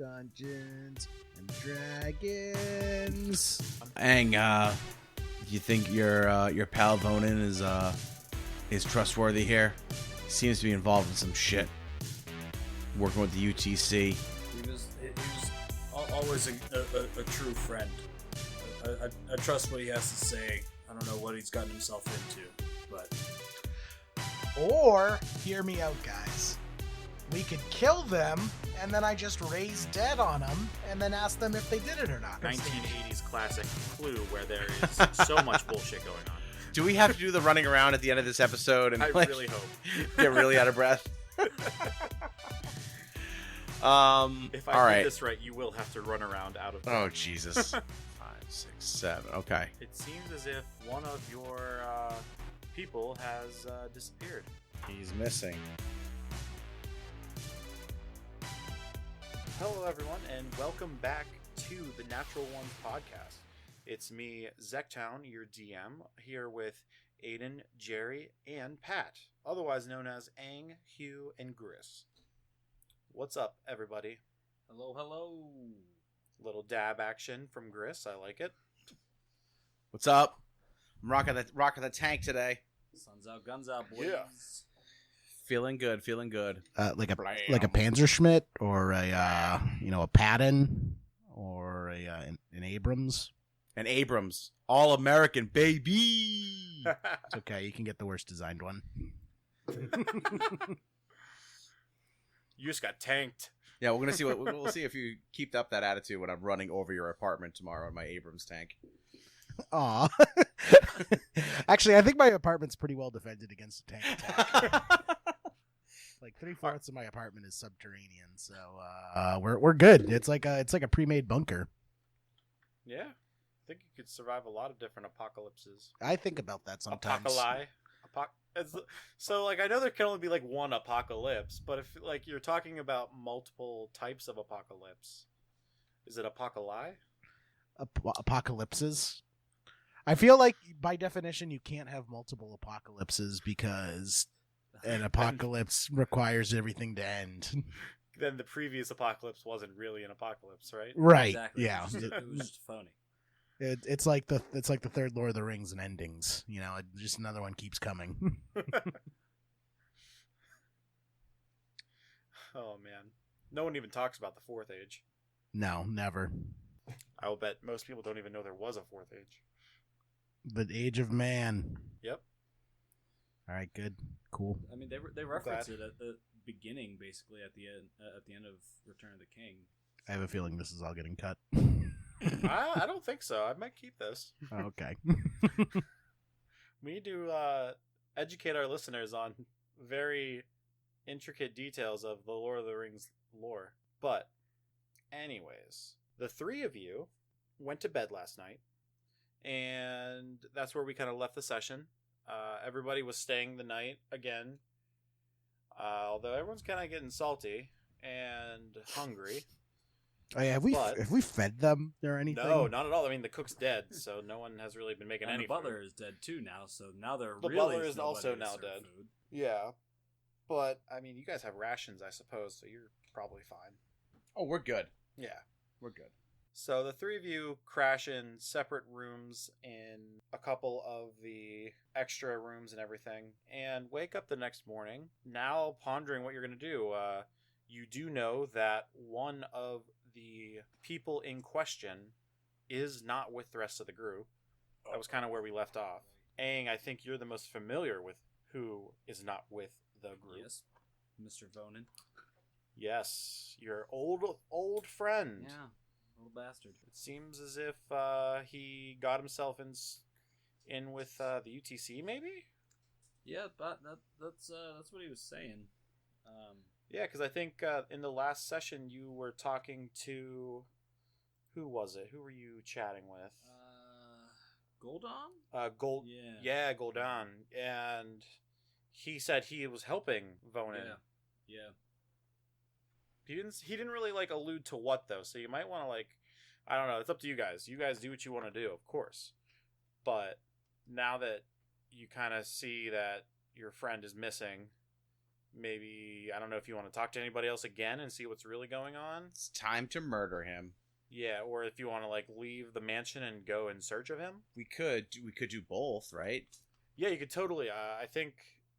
Dungeons and Dragons. Aang, you think your pal Vonan is trustworthy here? He seems to be involved in some shit. Working with the UTC. He was always a true friend. I trust what he has to say. I don't know what he's gotten himself into, but... Or, hear me out, guys. We could kill them, and then I just raise dead on them, and then ask them if they did it or not. 1980s classic Clue, where there is so much bullshit going on. Do we have to do the running around at the end of this episode and I really hope. get really out of breath? If I all get right. this right, you will have to run around out of. Oh Jesus! 5, 6, 7. Okay. It seems as if one of your people has disappeared. He's missing. Hello, everyone, and welcome back to the Natural Ones podcast. It's me, Zektown, your DM, here with Aiden, Jerry, and Pat, otherwise known as Aang, Hugh, and Gris. What's up, everybody? Hello, hello. Little dab action from Gris. I like it. What's up? I'm rocking the tank today. Sun's out, guns out, boys. Yeah. Feeling good. Feeling good. Like a Panzerschmidt or a Patton or an Abrams. An Abrams, all American baby. It's okay. You can get the worst designed one. You just got tanked. Yeah, we're gonna see we'll see if you keep up that attitude when I'm running over your apartment tomorrow in my Abrams tank. Aw. Actually, I think my apartment's pretty well defended against a tank attack. Like 3/4 of my apartment is subterranean, so we're good. It's like a pre-made bunker. Yeah. I think you could survive a lot of different apocalypses. I think about that sometimes. So, I know there can only be, one apocalypse, but if, you're talking about multiple types of apocalypse, is it apocalypse? Apocalypses. I feel like, by definition, you can't have multiple apocalypses because an apocalypse requires everything to end. Then the previous apocalypse wasn't really an apocalypse, right? Right, Exactly. yeah. It was just funny. It's like the third Lord of the Rings and endings. Just another one keeps coming. Oh, man. No one even talks about the Fourth Age. No, never. I will bet most people don't even know there was a Fourth Age. The Age of Man. Yep. All right, good, cool. I mean, they reference it at the beginning, basically at the end of Return of the King. I have a feeling this is all getting cut. I don't think so. I might keep this. Okay. We need to educate our listeners on very intricate details of the Lord of the Rings lore. But, anyways, the three of you went to bed last night, and that's where we kind of left the session. Everybody was staying the night again, although everyone's kind of getting salty and hungry. Oh, yeah, have we fed them or anything? No, not at all. I mean, the cook's dead, so no one has really been making And any the butler food. is dead too now, so now they're The really butler is nobody also to now serve dead. food. Yeah, but I mean, you guys have rations, I suppose, so you're probably fine. Oh, we're good. Yeah. We're good. So the three of you crash in separate rooms in a couple of the extra rooms and everything, and wake up the next morning, now pondering what you're going to do. You do know that one of the people in question is not with the rest of the group. That was kind of where we left off. Aang, I think you're the most familiar with who is not with the group. Yes, Mr. Vonan. Yes, your old friend. Yeah, little bastard. It seems as if he got himself in with the UTC, maybe? Yeah, but that's what he was saying. Yeah, because I think in the last session you were talking to... Who was it? Who were you chatting with? Goldon? Yeah, Goldon. And he said he was helping Vonan. Yeah. He didn't really allude to what though, so you might want to I don't know, it's up to you guys. You guys do what you want to do, of course. But now that you kind of see that your friend is missing maybe, I don't know if you want to talk to anybody else again and see what's really going on. It's time to murder him. Yeah, or if you want to like leave the mansion and go in search of him. We could do both, right? Yeah, you could totally. I think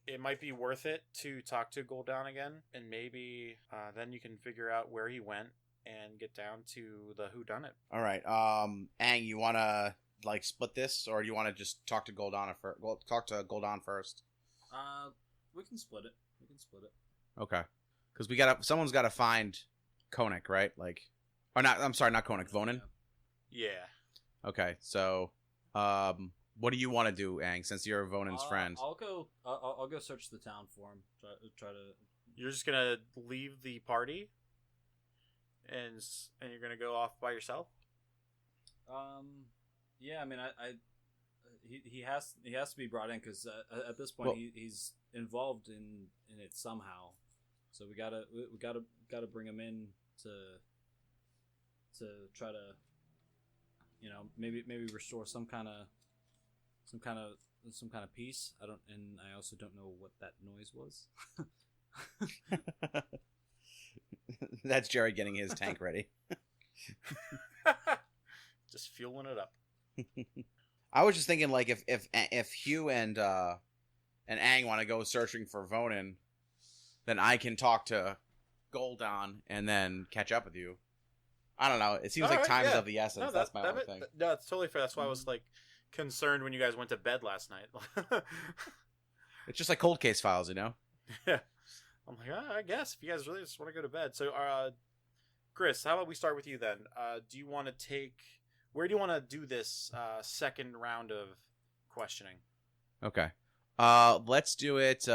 it might be worth it to talk to Gul'dan again, and maybe then you can figure out where he went and get down to the whodunit. All right. Aang, you want to like split this, or do you want to just talk to Gul'dan first? Talk to Gul'dan first. We can split it. Okay. Because someone's got to find Konik, right? Like, or not? I'm sorry, not Konik. Vonan. Yeah. Okay. So, what do you want to do, Aang? Since you're Vonan's friend. I'll go search the town for him. Try to. You're just gonna leave the party, and you're gonna go off by yourself. Yeah. I mean, he has to be brought in because at this point he's involved in it somehow. So we gotta bring him in to try to, maybe restore some kind of peace. I also don't know what that noise was. That's Jerry getting his tank ready. Just fueling it up. I was just thinking, like, if Hugh and Aang want to go searching for Vonan, then I can talk to Gul'dan and then catch up with you. I don't know. It seems like time is of the essence. That's my only thing. No, it's totally fair. That's why I was like concerned when you guys went to bed last night. It's just like cold case files, you know? Yeah. I'm like, I guess if you guys really just want to go to bed. So, Chris, how about we start with you then? Where do you want to do this second round of questioning? Okay. Let's do it.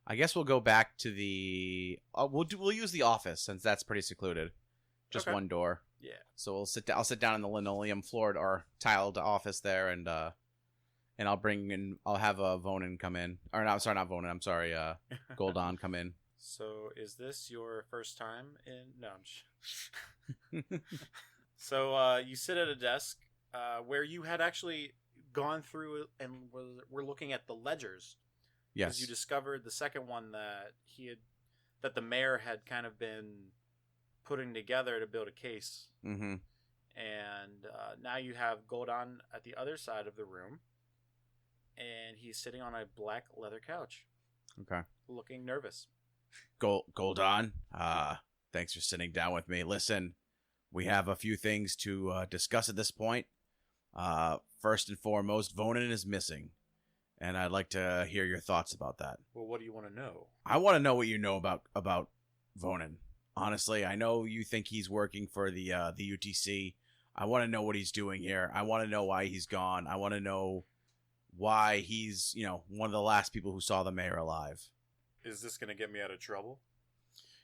I guess we'll go back to the. We'll use the office since that's pretty secluded. Just Okay. one door. Yeah. So we'll sit down. I'll sit down in the linoleum floored or tiled office there, and I'll have Vonan come in. Or no, sorry, not Vonan. I'm sorry, Gul'dan come in. So, is this your first time in? No. I'm just... So you sit at a desk where you had actually gone through and were looking at the ledgers. Yes. Because you discovered the second one that the mayor had kind of been putting together to build a case. Mm-hmm. And now you have Gul'dan at the other side of the room, and he's sitting on a black leather couch. Okay. Looking nervous. Gul'dan, thanks for sitting down with me. Listen, we have a few things to discuss at this point. First and foremost, Vonan is missing, and I'd like to hear your thoughts about that. Well, what do you want to know? I want to know what you know about Vonan. Honestly, I know you think he's working for the UTC. I want to know what he's doing here. I want to know why he's gone. I want to know why he's, one of the last people who saw the mayor alive. Is this going to get me out of trouble?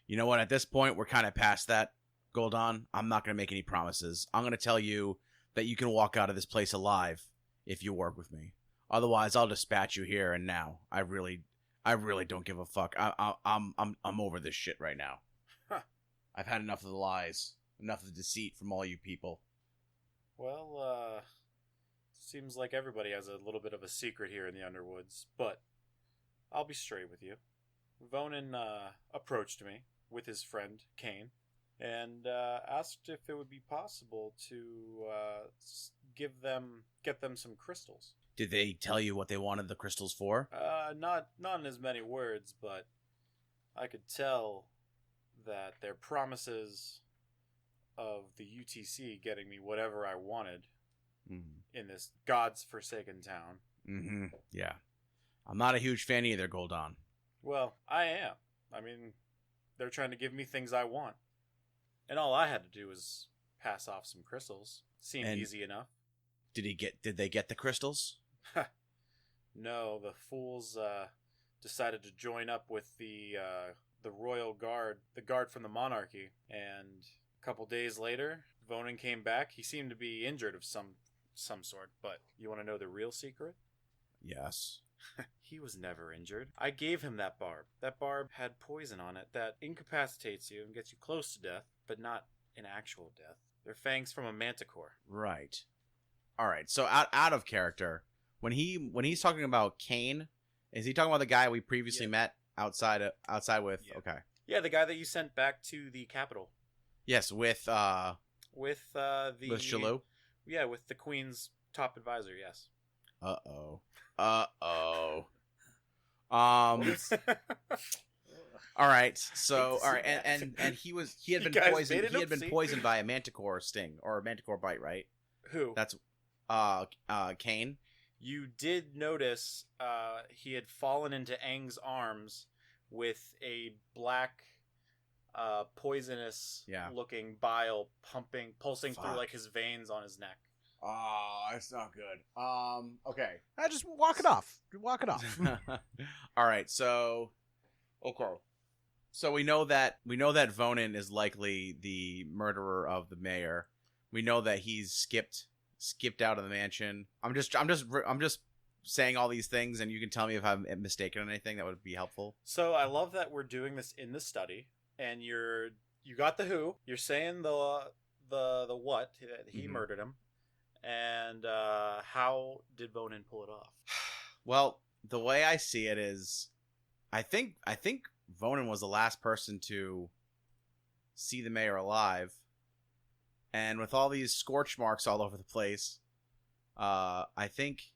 You know what? At this point, we're kind of past that, Gul'dan. I'm not going to make any promises. I'm going to tell you that you can walk out of this place alive if you work with me. Otherwise, I'll dispatch you here and now. I really don't give a fuck. I'm over this shit right now. Huh. I've had enough of the lies, enough of the deceit from all you people. Well, seems like everybody has a little bit of a secret here in the Underwoods, but I'll be straight with you. Vonan approached me with his friend, Kane, and asked if it would be possible to get them some crystals. Did they tell you what they wanted the crystals for? Not in as many words, but I could tell that their promises of the UTC getting me whatever I wanted in this God's forsaken town. Mm-hmm. Yeah. I'm not a huge fan either, Gul'dan. Well, I am. I mean, they're trying to give me things I want. And all I had to do was pass off some crystals. Seemed easy enough. Did they get the crystals? No, the fools decided to join up with the royal guard, the guard from the monarchy, and a couple days later, Vonan came back. He seemed to be injured of some sort, but you want to know the real secret? Yes. He was never injured. I gave him that barb. That barb had poison on it that incapacitates you and gets you close to death, but not an actual death. They're fangs from a manticore. Right. All right. So out of character, when he's talking about Kane Is he talking about the guy we previously Yeah. met outside with? Yeah. Okay. Yeah, the guy that you sent back to the capital Yes, with the Shalou. Yeah, with the Queen's top advisor. Yes. Uh-oh. All right. So, all right, and he had You been guys poisoned. made it He had up, been see? poisoned by a manticore sting or a manticore bite, right? Who? That's Kane. You did notice he had fallen into Aang's arms with a black, poisonous looking bile pulsing through Fuck. like his veins on his neck. Oh, it's not good. Okay. I just walk it off. Walk it off. All right. So, okay. So we know that Vonan is likely the murderer of the mayor. We know that he's skipped out of the mansion. I'm just saying all these things, and you can tell me if I'm mistaken on anything. That would be helpful. So I love that we're doing this in the study, and you got the who. You're saying the what that he Mhm. murdered him, and how did Vonan pull it off? Well, the way I see it is, I think Vonan was the last person to see the mayor alive, and with all these scorch marks all over the place, I think.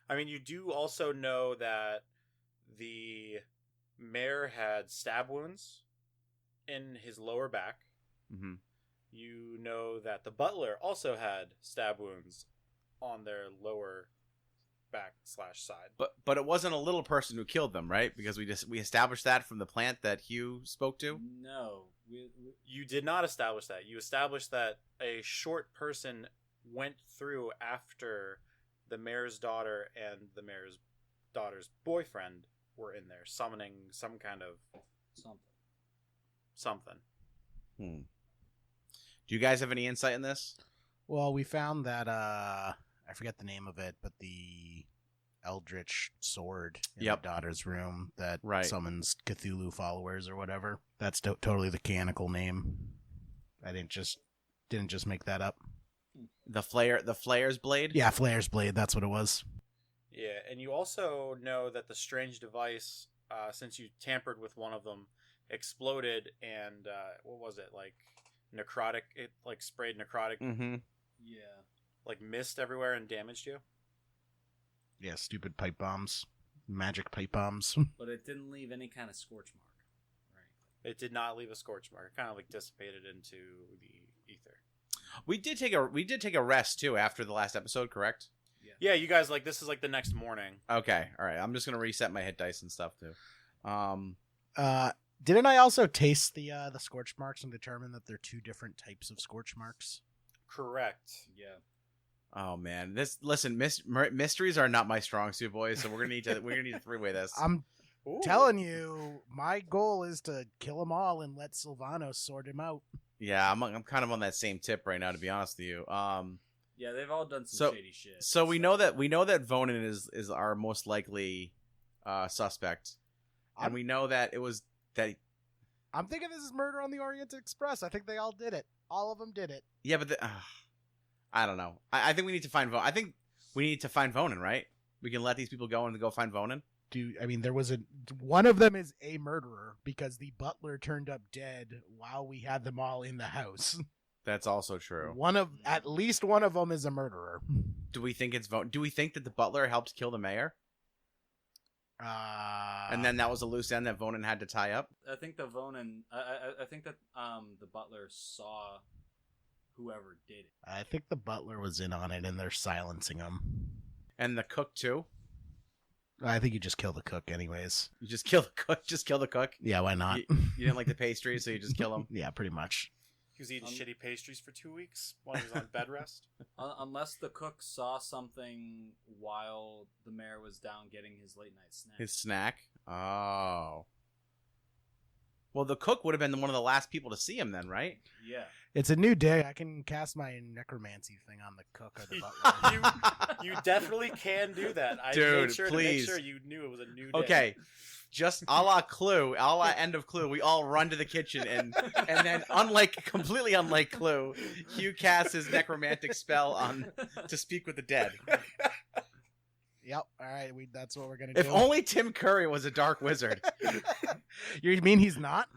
I mean, you do also know that the mayor had stab wounds in his lower back. Mm-hmm. You know that the butler also had stab wounds on their lower back / side. But it wasn't a little person who killed them, right? Because we established that from the plant that Hugh spoke to. No, You did not establish that. You established that a short person went through after the mayor's daughter and the mayor's daughter's boyfriend were in there, summoning some kind of something. Do you guys have any insight in this? Well, we found that I forget the name of it, but the eldritch sword in Yep. the daughter's room that Right. summons Cthulhu followers or whatever. That's totally the canonical name. I didn't just make that up. The Flayer's blade? Yeah, Flair's blade. That's what it was. Yeah, and you also know that the strange device, since you tampered with one of them, exploded and what was it, like necrotic? It like sprayed necrotic, Mm-hmm. yeah. like mist everywhere and damaged you. Yeah, stupid pipe bombs, magic pipe bombs. But it didn't leave any kind of scorch mark, right? It did not leave a scorch mark. It kind of like dissipated into the ether. We did take a rest too after the last episode, correct? Yeah, you guys like this is like the next morning. Okay, all right. I'm just gonna reset my hit dice and stuff too. Didn't I also taste the scorch marks and determine that they're two different types of scorch marks? Correct. Yeah. Oh man, mysteries are not my strong suit, boys. So we're gonna need to three-way this. I'm Ooh. telling you, my goal is to kill them all and let Sylvanos sort him out. Yeah, I'm kind of on that same tip right now, to be honest with you. Yeah, they've all done some shady shit. So we know that Vonan is our most likely suspect, and we know that it was that. I'm thinking this is Murder on the Orient Express. I think they all did it. All of them did it. Yeah, but I don't know. I think we need to find Vonan. I think we need to find Vonan, right? We can let these people go and go find Vonan. There was one of them is a murderer because the butler turned up dead while we had them all in the house. That's also true. At least one of them is a murderer. Do we think it's Vonan? Do we think that the butler helped kill the mayor? And then that was a loose end that Vonan had to tie up? I think the Vonan. I think that the butler saw whoever did it. I think the butler was in on it, and they're silencing him. And the cook too? I think you just kill the cook, anyways. You just kill the cook? Just kill the cook? Yeah, why not? You didn't like the pastry, so you just kill him? Yeah, pretty much. He was eating shitty pastries for 2 weeks while he was on bed rest. Unless the cook saw something while the mayor was down getting his late night snack. His snack? Oh. Well, the cook would have been one of the last people to see him then, right? Yeah. It's a new day. I can cast my necromancy thing on the cook or the butler. You definitely can do that. I Dude, made sure please. to make sure you knew it was a new day. Okay. Just a la Clue, a la end of Clue, we all run to the kitchen and then completely unlike Clue, Hugh casts his necromantic spell to speak with the dead. Yep. All right. That's what we're gonna If do. only Tim Curry was a dark wizard. You mean he's not?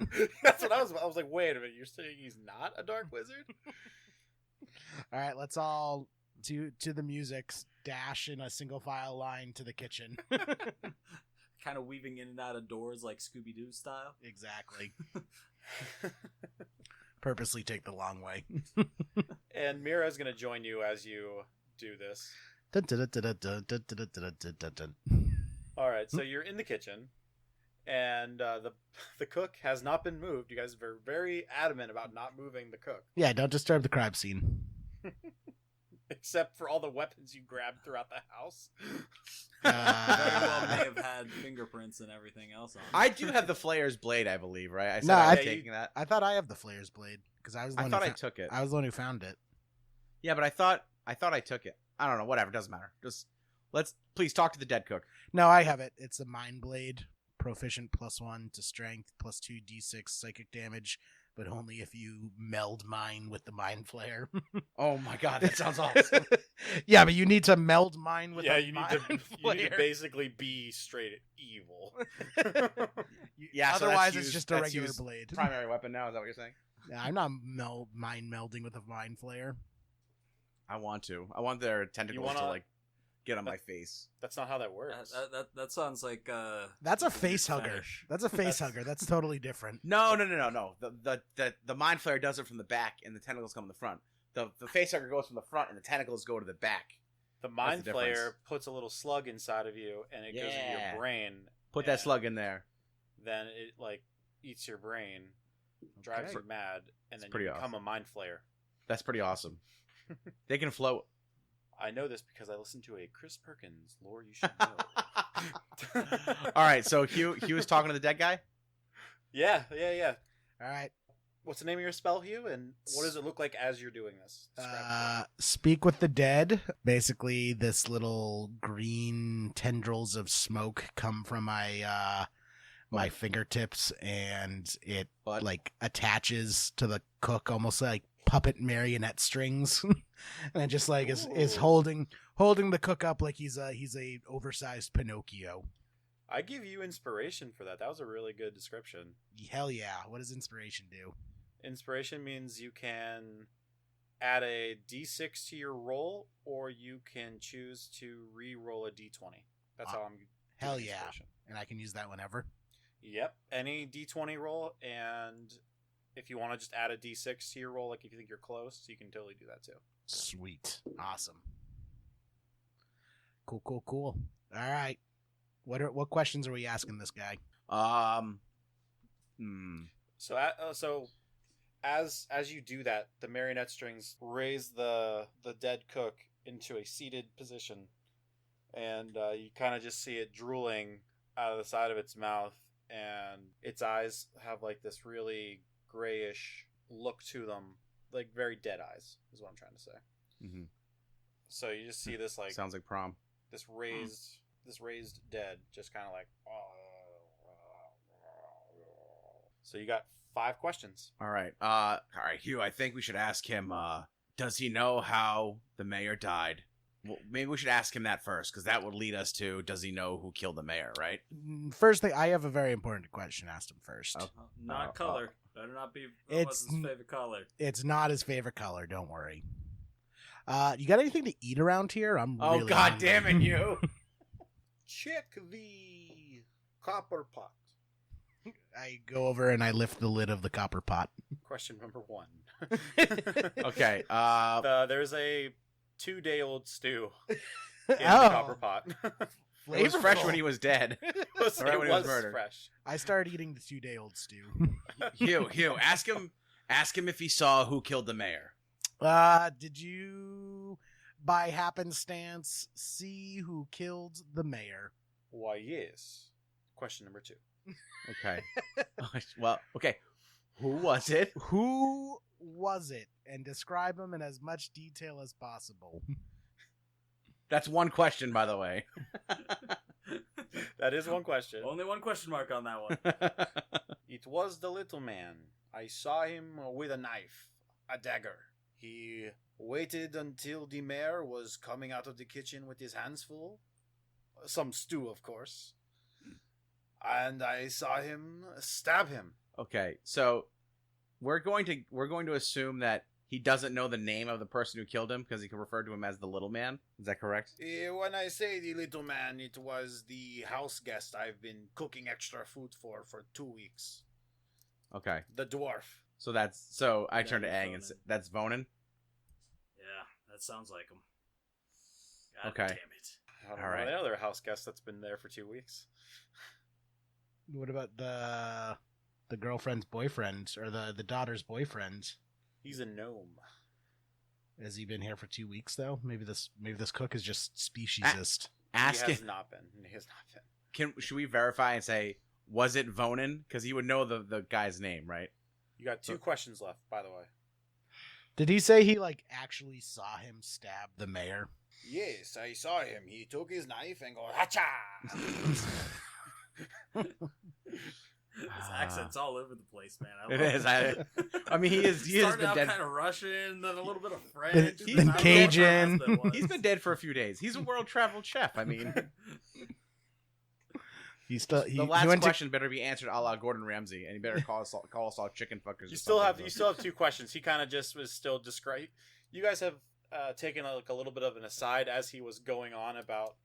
That's what I was like, wait a minute, you're saying he's not a dark wizard? All right. Let's all to the music dash in a single file line to the kitchen. Kind of weaving in and out of doors like Scooby-Doo style. Exactly. Purposely take the long way. And Mira's gonna join you as you do this. Dun, dun, dun, dun, dun, dun, dun, dun, dun, dun, dun. All right, so you're in the kitchen, and the cook has not been moved. You guys were very adamant about not moving the cook, Yeah, don't disturb the crime scene. except for all the weapons you grabbed throughout the house. Very well may have had fingerprints and everything else on it. I do have the Flayer's blade, I believe, right? I said No, I was I- taking that. I thought I have the Flayer's blade because I was the I one. thought who I took it. I was the one who found it. Yeah, but I thought I took it. I don't know. Whatever. Doesn't matter. Just let's please talk to the dead cook. No, I have it. It's a mind blade, proficient +1 to strength, +2 d6 psychic damage, but only if you meld mine with the mind flare. Oh my god, that sounds awesome. Yeah, but you need to meld mine with Yeah, a you need mind to flare. basically be straight evil. Yeah, so Otherwise, that's it's used- just a that's regular used blade. Primary weapon now. Is that what you're saying? Yeah, I'm not mind melding with a mind flare. I want to. I want their tentacles wanna- to like get on my face. That's not how that works. That sounds like That's a face hugger. fetish. That's a face hugger. That's totally different. No. The mind flare does it from the back, and the tentacles come in the front. The face hugger goes from the front, and the tentacles go to the back. The mind the flayer difference. puts a little slug inside of you, and it goes into Yeah. your brain. Put that and slug in there. Then it like eats your brain, drives Okay. you mad, and It's then pretty you become awesome. a mind flayer. That's pretty awesome. They can float. I know this because I listened to a Chris Perkins lore you should know. All right, so Hugh was talking to the dead guy. Yeah. All right. What's the name of your spell, Hugh? And what does it look like as you're doing this? Describe it. Speak with the dead. Basically, this little green tendrils of smoke come from my my fingertips, and it But like attaches to the cook almost like puppet marionette strings, and it just like is Ooh. holding the cook up like he's a oversized Pinocchio. I give you inspiration for that. That was a really good description. Hell yeah! What does inspiration do? Inspiration means you can add a d6 to your roll, or you can choose to re-roll a d20. That's how I'm doing Hell yeah! inspiration. And I can use that whenever. Yep, any d20 roll, and if you want to just add a d6 to your roll, like if you think you're close, you can totally do that too. Sweet, awesome, cool. All right, what questions are we asking this guy? So as you do that, the marionette strings raise the dead cook into a seated position, and you kind of just see it drooling out of the side of its mouth, and its eyes have like this really grayish look to them, like very dead eyes is what I'm trying to say. Mm-hmm. So you just see this like Sounds like prom. this raised dead just kind of like. So you got 5 questions. All right, Hugh. I think we should ask him. Does he know how the mayor died? Well, maybe we should ask him that first, because that would lead us to: does he know who killed the mayor? Right? First thing, I have a very important question. Asked him first. Oh. Not color. Better not be It's- what's his favorite color. It's not his favorite color. Don't worry. You got anything to eat around here? I'm. Oh really God hungry. damn it, you! Check the copper pot. I go over and I lift the lid of the copper pot. Question number 1. Okay. There's a 2-day-old stew in Oh, the copper pot. It was fresh flavorful. when he was dead. it Right when he was was murdered. fresh. I started eating the 2-day-old stew. Hugh, ask him if he saw who killed the mayor. Did you, by happenstance, see who killed the mayor? Why, yes. Question number 2. Okay. Well, okay. Who was it? Who was it? And describe him in as much detail as possible. That's one question, by the way. That is one question. Only one question mark on that one. It was the little man. I saw him with a knife, a dagger. He waited until the mayor was coming out of the kitchen with his hands full, some stew, of course. And I saw him stab him. Okay, so we're going to assume that he doesn't know the name of the person who killed him because he can refer to him as the little man. Is that correct? When I say the little man, it was the house guest I've been cooking extra food for 2 weeks. Okay. The dwarf. So I turn to Aang and say, that's Vonan? Yeah, that sounds like him. God Okay. damn it. I don't All know right. any other house guest that's been there for 2 weeks. What about the girlfriend's boyfriend or the daughter's boyfriend? He's a gnome. Has he been here for 2 weeks though? Maybe this cook is just speciesist. Ask He him. has not been. He has not been. Should we verify and say, was it Vonan? Because he would know the guy's name, right? You got 2 questions left, by the way. Did he say he like actually saw him stab the mayor? Yes, I saw him. He took his knife and go, hacha! His accent's all over the place, man. I It love is. it. I mean, he has Started been out dead. kind of Russian, then a little bit of French, Then and I don't know what Cajun. that was. He's been dead for a few days. He's a world traveled chef. I mean, He still the last question better be answered a la Gordon Ramsay, and he better call us all chicken fuckers. You or still have something. 2 questions. He kind of just was still describing. You guys have taken a little bit of an aside as he was going on about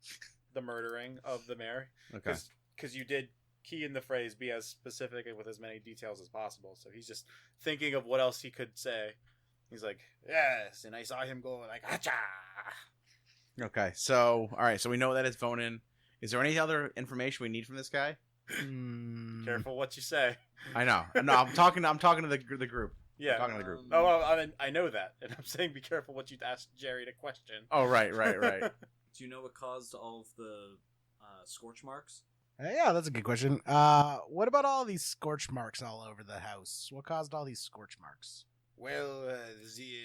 the murdering of the mayor, Okay. because you did key in the phrase "be as specific and with as many details as possible." So he's just thinking of what else he could say. He's like, "Yes," and I saw him go like, "Hacha!" Okay. So, all right. So we know that it's Vonan. Is there any other information we need from this guy? Careful what you say. I know. No, I'm talking to the group. Yeah. I'm talking to the group. Oh, well, I know that, and I'm saying be careful what you ask Jerry to question. Oh, right. Do you know what caused all of the scorch marks? Yeah, that's a good question. What about all these scorch marks all over the house? What caused all these scorch marks? Well, the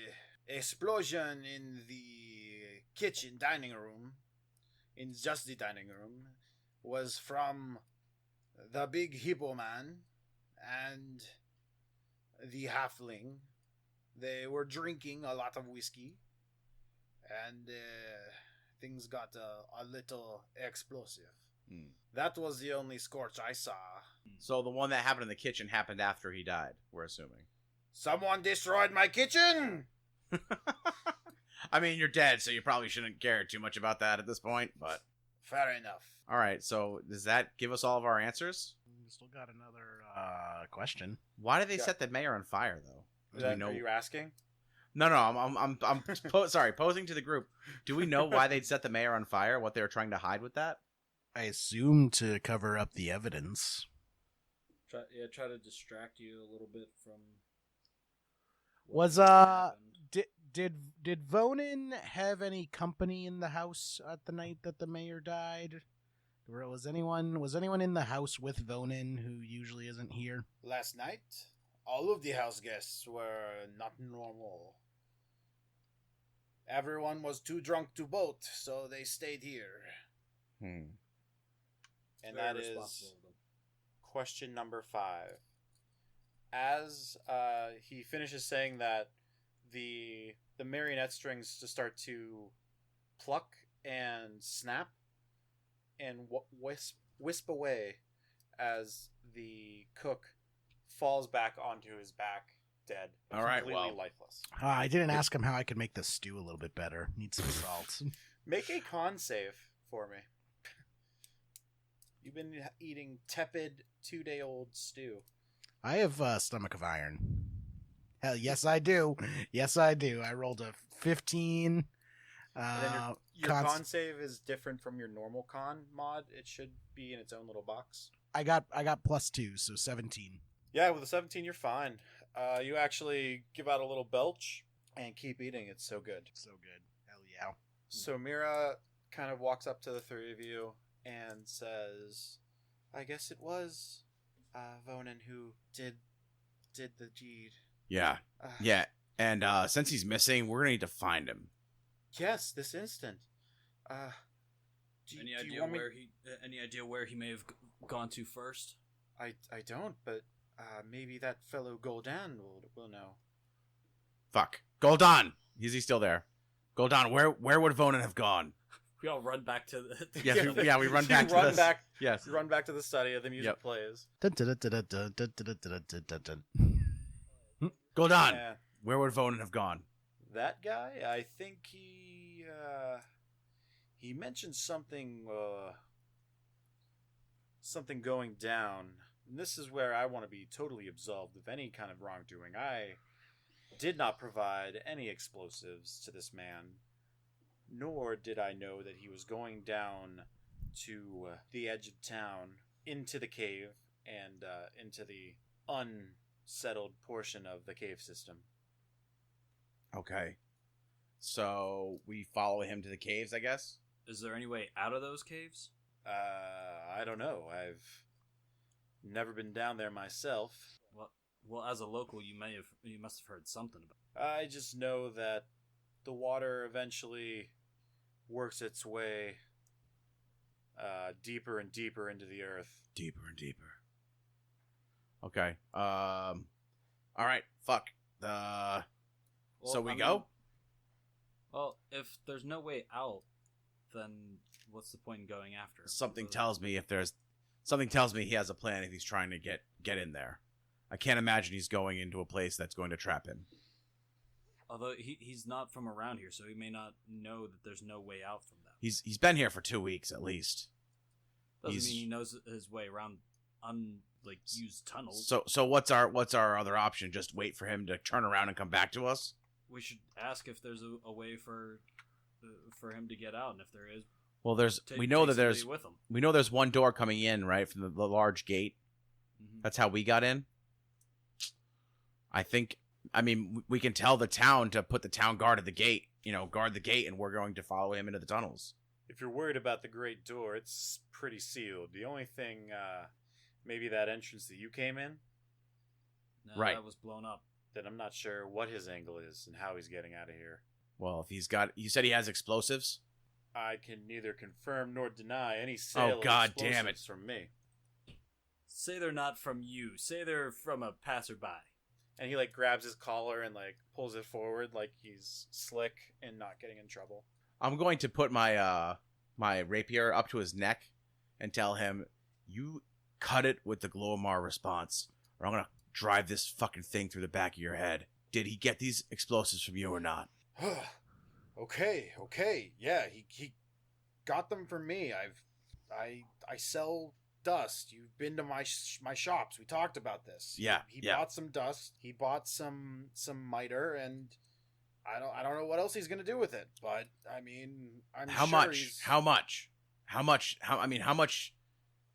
explosion in the kitchen dining room, in just the dining room, was from the big hippo man and the halfling. They were drinking a lot of whiskey, and things got a little explosive. That was the only scorch I saw. So the one that happened in the kitchen happened after he died, we're assuming. Someone destroyed my kitchen! I mean, you're dead, so you probably shouldn't care too much about that at this point, but... Fair enough. All right, so does that give us all of our answers? We still got another question. Why did they Yeah. set the mayor on fire, though? Do we know? Are you asking? No, I'm posing to the group. Do we know why they'd set the mayor on fire? What they were trying to hide with that? I assume to cover up the evidence. Try to distract you a little bit from. Was what happened. did Vonan have any company in the house at the night that the mayor died? Or was anyone in the house with Vonan who usually isn't here? Last night, all of the house guests were not normal. Everyone was too drunk to boat, so they stayed here. And Very that responsible is of them. question number 5. As he finishes saying that, the marionette strings just start to pluck and snap and wisp away as the cook falls back onto his back, dead. All right, completely well. lifeless. I didn't ask him how I could make the stew a little bit better. Need some salt. Make a con save for me. You've been eating tepid 2-day-old stew. I have a stomach of iron. Hell, yes I do. Yes I do. I rolled a 15. And then your Cons- con save is different from your normal con mod. It should be in its own little box. I got +2, so 17. Yeah, with a 17, you're fine. You actually give out a little belch and keep eating. It's so good. So good. Hell yeah. So Mira kind of walks up to the 3 of you and says, I guess it was Vonan who did the deed. Yeah. Yeah. And since he's missing, we're gonna need to find him. Yes, this instant. Any idea where he may have gone to first? I don't, but maybe that fellow Goldan will know. Fuck. Gul'dan! Is he still there? Gul'dan, where would Vonan have gone? We all run back to the. Yeah, we run back to run this. back. Yes. You run back to the study. The music Yep. plays. Dun, dun, dun, dun, dun, dun, dun, dun, dun, dun, dun. Gul'dan, Yeah. where would Vonan have gone? That guy, I think he mentioned something something going down. And this is where I want to be totally absolved of any kind of wrongdoing. I did not provide any explosives to this man, nor did I know that he was going down to the edge of town, into the cave, and into the unsettled portion of the cave system. Okay. So we follow him to the caves, I guess? Is there any way out of those caves? I don't know. I've never been down there myself. Well, as a local, you must have heard something about. I just know that the water eventually works its way deeper and deeper into the earth. Deeper and deeper. Okay. All right. Fuck. Well, So we I mean, go? Well, if there's no way out, then what's the point in going after him? Something tells me he has a plan if he's trying to get in there. I can't imagine he's going into a place that's going to trap him. Although he's not from around here, so he may not know that there's no way out from that. He's been here for 2 weeks at least. Doesn't mean he knows his way around used tunnels. So what's our other option? Just wait for him to turn around and come back to us? We should ask if there's a way for him to get out, and if there is, Well, we take know that somebody there's with him. we know there's one door coming in, right, from the large gate. Mhm. That's how we got in. I mean, we can tell the town to put the town guard at the gate, guard the gate, and we're going to follow him into the tunnels. If you're worried about the great door, it's pretty sealed. The only thing, maybe that entrance that you came in, No, Right. That was blown up. then I'm not sure what his angle is and how he's getting out of here. Well, if you said he has explosives? I can neither confirm nor deny any sale Oh, God of damn it. explosives from me. Say they're not from you. Say they're from a passerby. And he grabs his collar and pulls it forward like he's slick and not getting in trouble. I'm going to put my my rapier up to his neck and tell him, you cut it with the Glomar response, or I'm going to drive this fucking thing through the back of your head. Did he get these explosives from you or not? Okay. Yeah, he got them from me. I sell dust. You've been to my shops. We talked about this. Yeah, He yeah. bought some dust. He bought some miter, and I don't know what else he's gonna do with it. But I mean, How much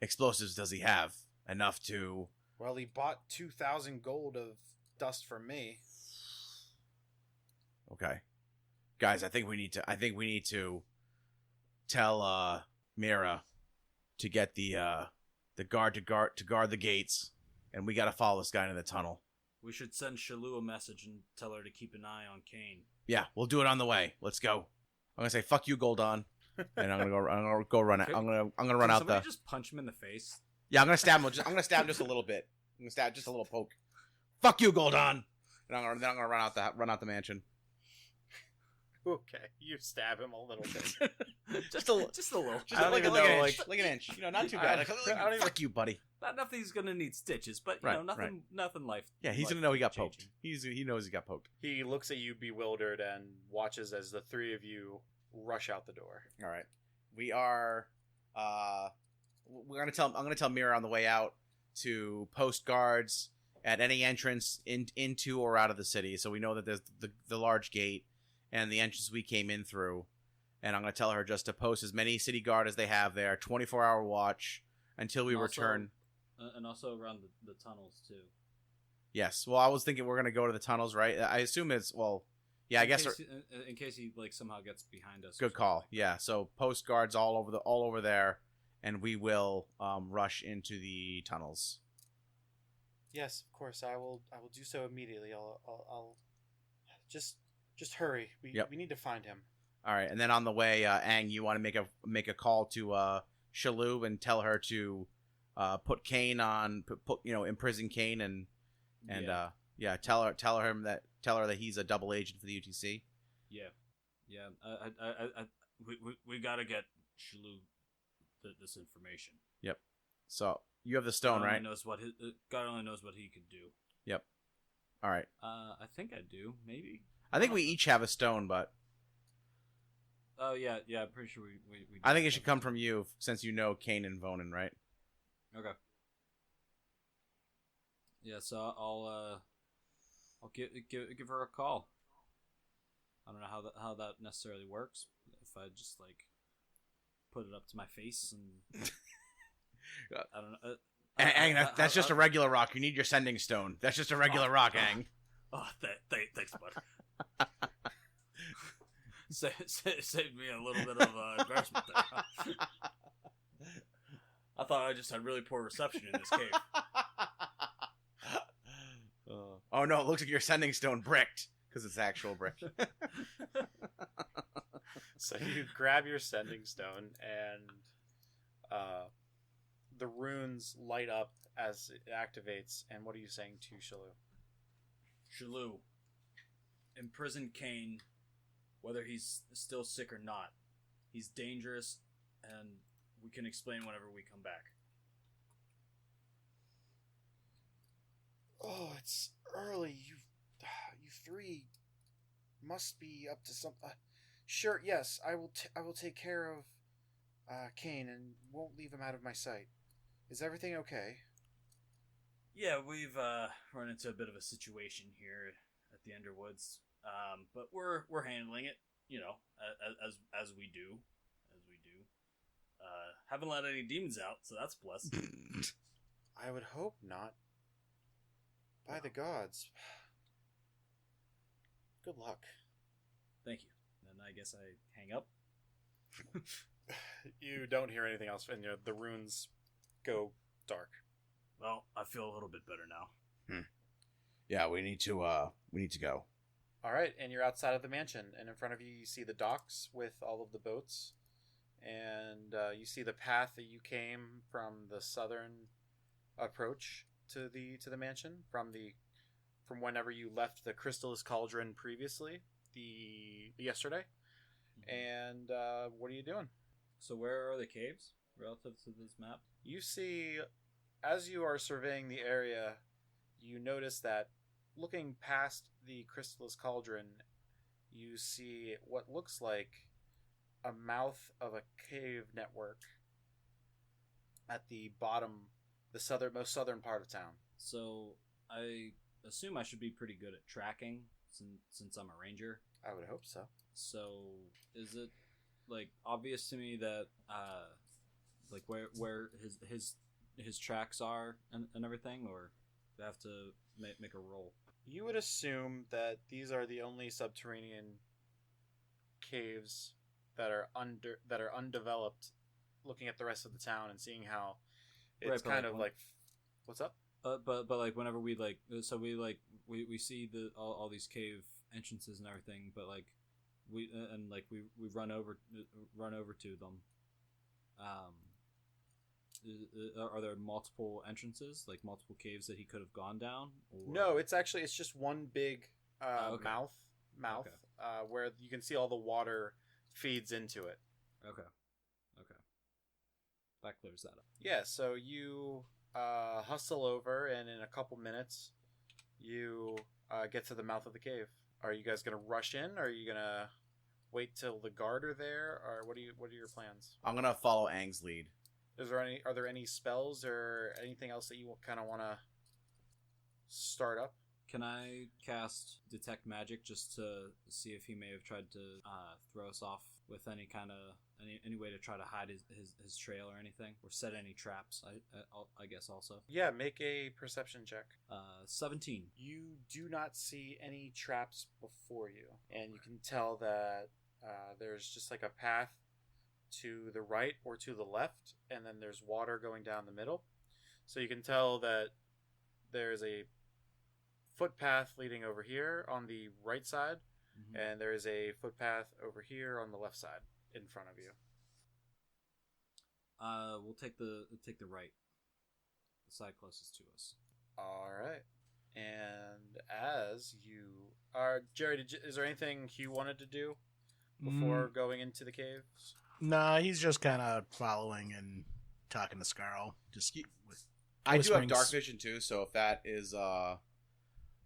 explosives does he have? Enough to... Well, he bought 2,000 gold of dust from me. Okay. Guys, I think we need to tell Mira to get the guard to guard the gates, and we got to follow this guy into the tunnel. We should send Shalou a message and tell her to keep an eye on Kane. Yeah, we'll do it on the way. Let's go. I'm gonna say fuck you, Gul'dan, and I'm gonna go run. I'm gonna run out Somebody the. just punch him in the face. Yeah, I'm gonna stab him. I'm gonna stab him just a little bit. I'm gonna stab just a little poke. Fuck you, Gul'dan, and I'm gonna run out the mansion. Okay, you stab him a little bit. Just a little. Just I don't even know, like an inch. Not too bad. I don't even- Fuck you, buddy. Not nothing he's gonna need stitches, but Right, nothing life. Yeah, he's gonna know he got poked. He knows he got poked. He looks at you bewildered and watches as the three of you rush out the door. All right, we are. I'm gonna tell Mira on the way out to post guards at any entrance into or out of the city, so we know that there's the large gate and the entrance we came in through. And I'm gonna tell her just to post as many city guard as they have there, 24-hour watch until we return. And also around the tunnels too. Yes. Well, I was thinking we're gonna go to the tunnels, right? I assume it's Yeah, I guess. In case he somehow gets behind us. Good call. Yeah. So post guards all over there, and we will rush into the tunnels. Yes, of course. I will do so immediately. I'll just hurry. We need to find him. All right, and then on the way, Aang, you want to make a call to Shalou and tell her to put Kane on, imprison Kane and tell her that he's a double agent for the UTC. Yeah. we gotta get Shalou this information. Yep. So you have the stone, God right? only knows what God only knows what he could do. Yep. All right. I think I do. Maybe. I think we each have a stone, but Oh yeah. I'm pretty sure we I think it should come from you since you know Kane and Vonan, right? Okay. Yeah, so I'll give her a call. I don't know how that necessarily works. If I just like put it up to my face and I don't know. Aang, that's just a regular rock. You need your sending stone. That's just a regular rock, Aang. Oh, thanks, bud. Saved me a little bit of embarrassment there. I thought I just had really poor reception in this cave. Oh no, it looks like your sending stone bricked because it's actual brick. So you grab your sending stone, and the runes light up as it activates. And what are you saying to Shalou? Shalou, imprison Kane, whether he's still sick or not. He's dangerous, and we can explain whenever we come back. Oh, it's early. You three must be up to some. Sure, yes, I will take care of Kane and won't leave him out of my sight. Is everything okay? Yeah, we've run into a bit of a situation here at the Underwoods, but we're handling it, as we do. Haven't let any demons out, so that's a plus. I would hope not. By the gods. Good luck. Thank you. Then I guess I hang up. You don't hear anything else, and the runes go dark. Well, I feel a little bit better now. Yeah, we need to go. All right, and you're outside of the mansion, and in front of you, you see the docks with all of the boats, and you see the path that you came from the southern approach to the mansion from whenever you left the Crystallis Cauldron previously, yesterday. And what are you doing? So where are the caves relative to this map? You see, as you are surveying the area, you notice that looking past the Crystallis Cauldron, you see what looks like a mouth of a cave network at the bottom, the most southern part of town. So I assume I should be pretty good at tracking since I'm a ranger. I would hope so. So is it like obvious to me that like where his tracks are and everything, or do I have to make a roll? You would assume that these are the only subterranean caves that are undeveloped. Looking at the rest of the town and seeing how it's Right, kind of like, what's up? But like whenever we we see all these cave entrances and everything, but like we run over to them. Are there multiple entrances, like multiple caves that he could have gone down? Or... No, it's just one big Okay. mouth, Okay. where you can see all the water feeds into it. Okay. That clears that up. Yeah, so you hustle over, and in a couple minutes, you get to the mouth of the cave. Are you guys gonna rush in, or are you gonna wait till the guard are there, or what are your plans? I'm gonna follow Aang's lead. Are there any spells or anything else that you kind of want to start up? Can I cast Detect Magic just to see if he may have tried to throw us off with any kind of any way to try to hide his trail or anything, or set any traps? I guess also. Yeah, make a perception check. 17. You do not see any traps before you, and you can tell that there's just like a path to the right or to the left, and then there's water going down the middle. So you can tell that there's a footpath leading over here on the right side, and there is a footpath over here on the left side in front of you. We'll take the right, the side closest to us. All right. And as you are, Jerry, is there anything Hugh wanted to do before going into the caves? No, he's just kind of following and talking to Scarl. Just with I do have whisperings. dark vision too, so if that is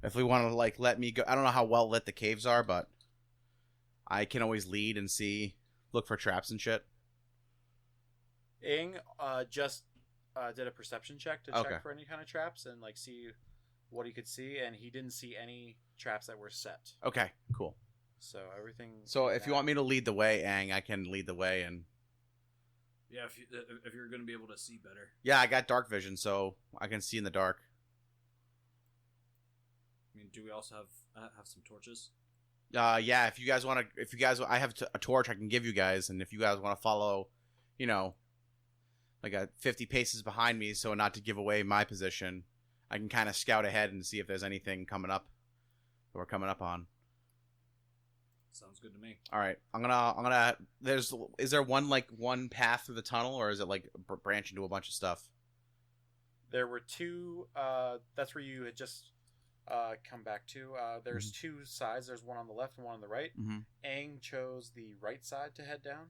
if we want to like let me go, I don't know how well lit the caves are, but I can always lead and look for traps and shit. Ing just did a perception check to Okay. check for any kind of traps and like see what he could see, and he didn't see any traps that were set. Okay, cool. So everything. So if you want me to lead the way, Aang, I can lead the way, and Yeah, if you're gonna be able to see better. yeah, I got dark vision, so I can see in the dark. I mean, do we also have some torches? Yeah, if you guys, I have a torch I can give you guys, and if you guys want to follow, you know, like 50 paces behind me, so not to give away my position, I can kind of scout ahead and see if there's anything coming up that we're coming up on. Sounds good to me. All right, is there one path through the tunnel, or is it like branch into a bunch of stuff? There were two. That's where you had just come back to. There's two sides. There's one on the left and one on the right. Mm-hmm. Aang chose the right side to head down.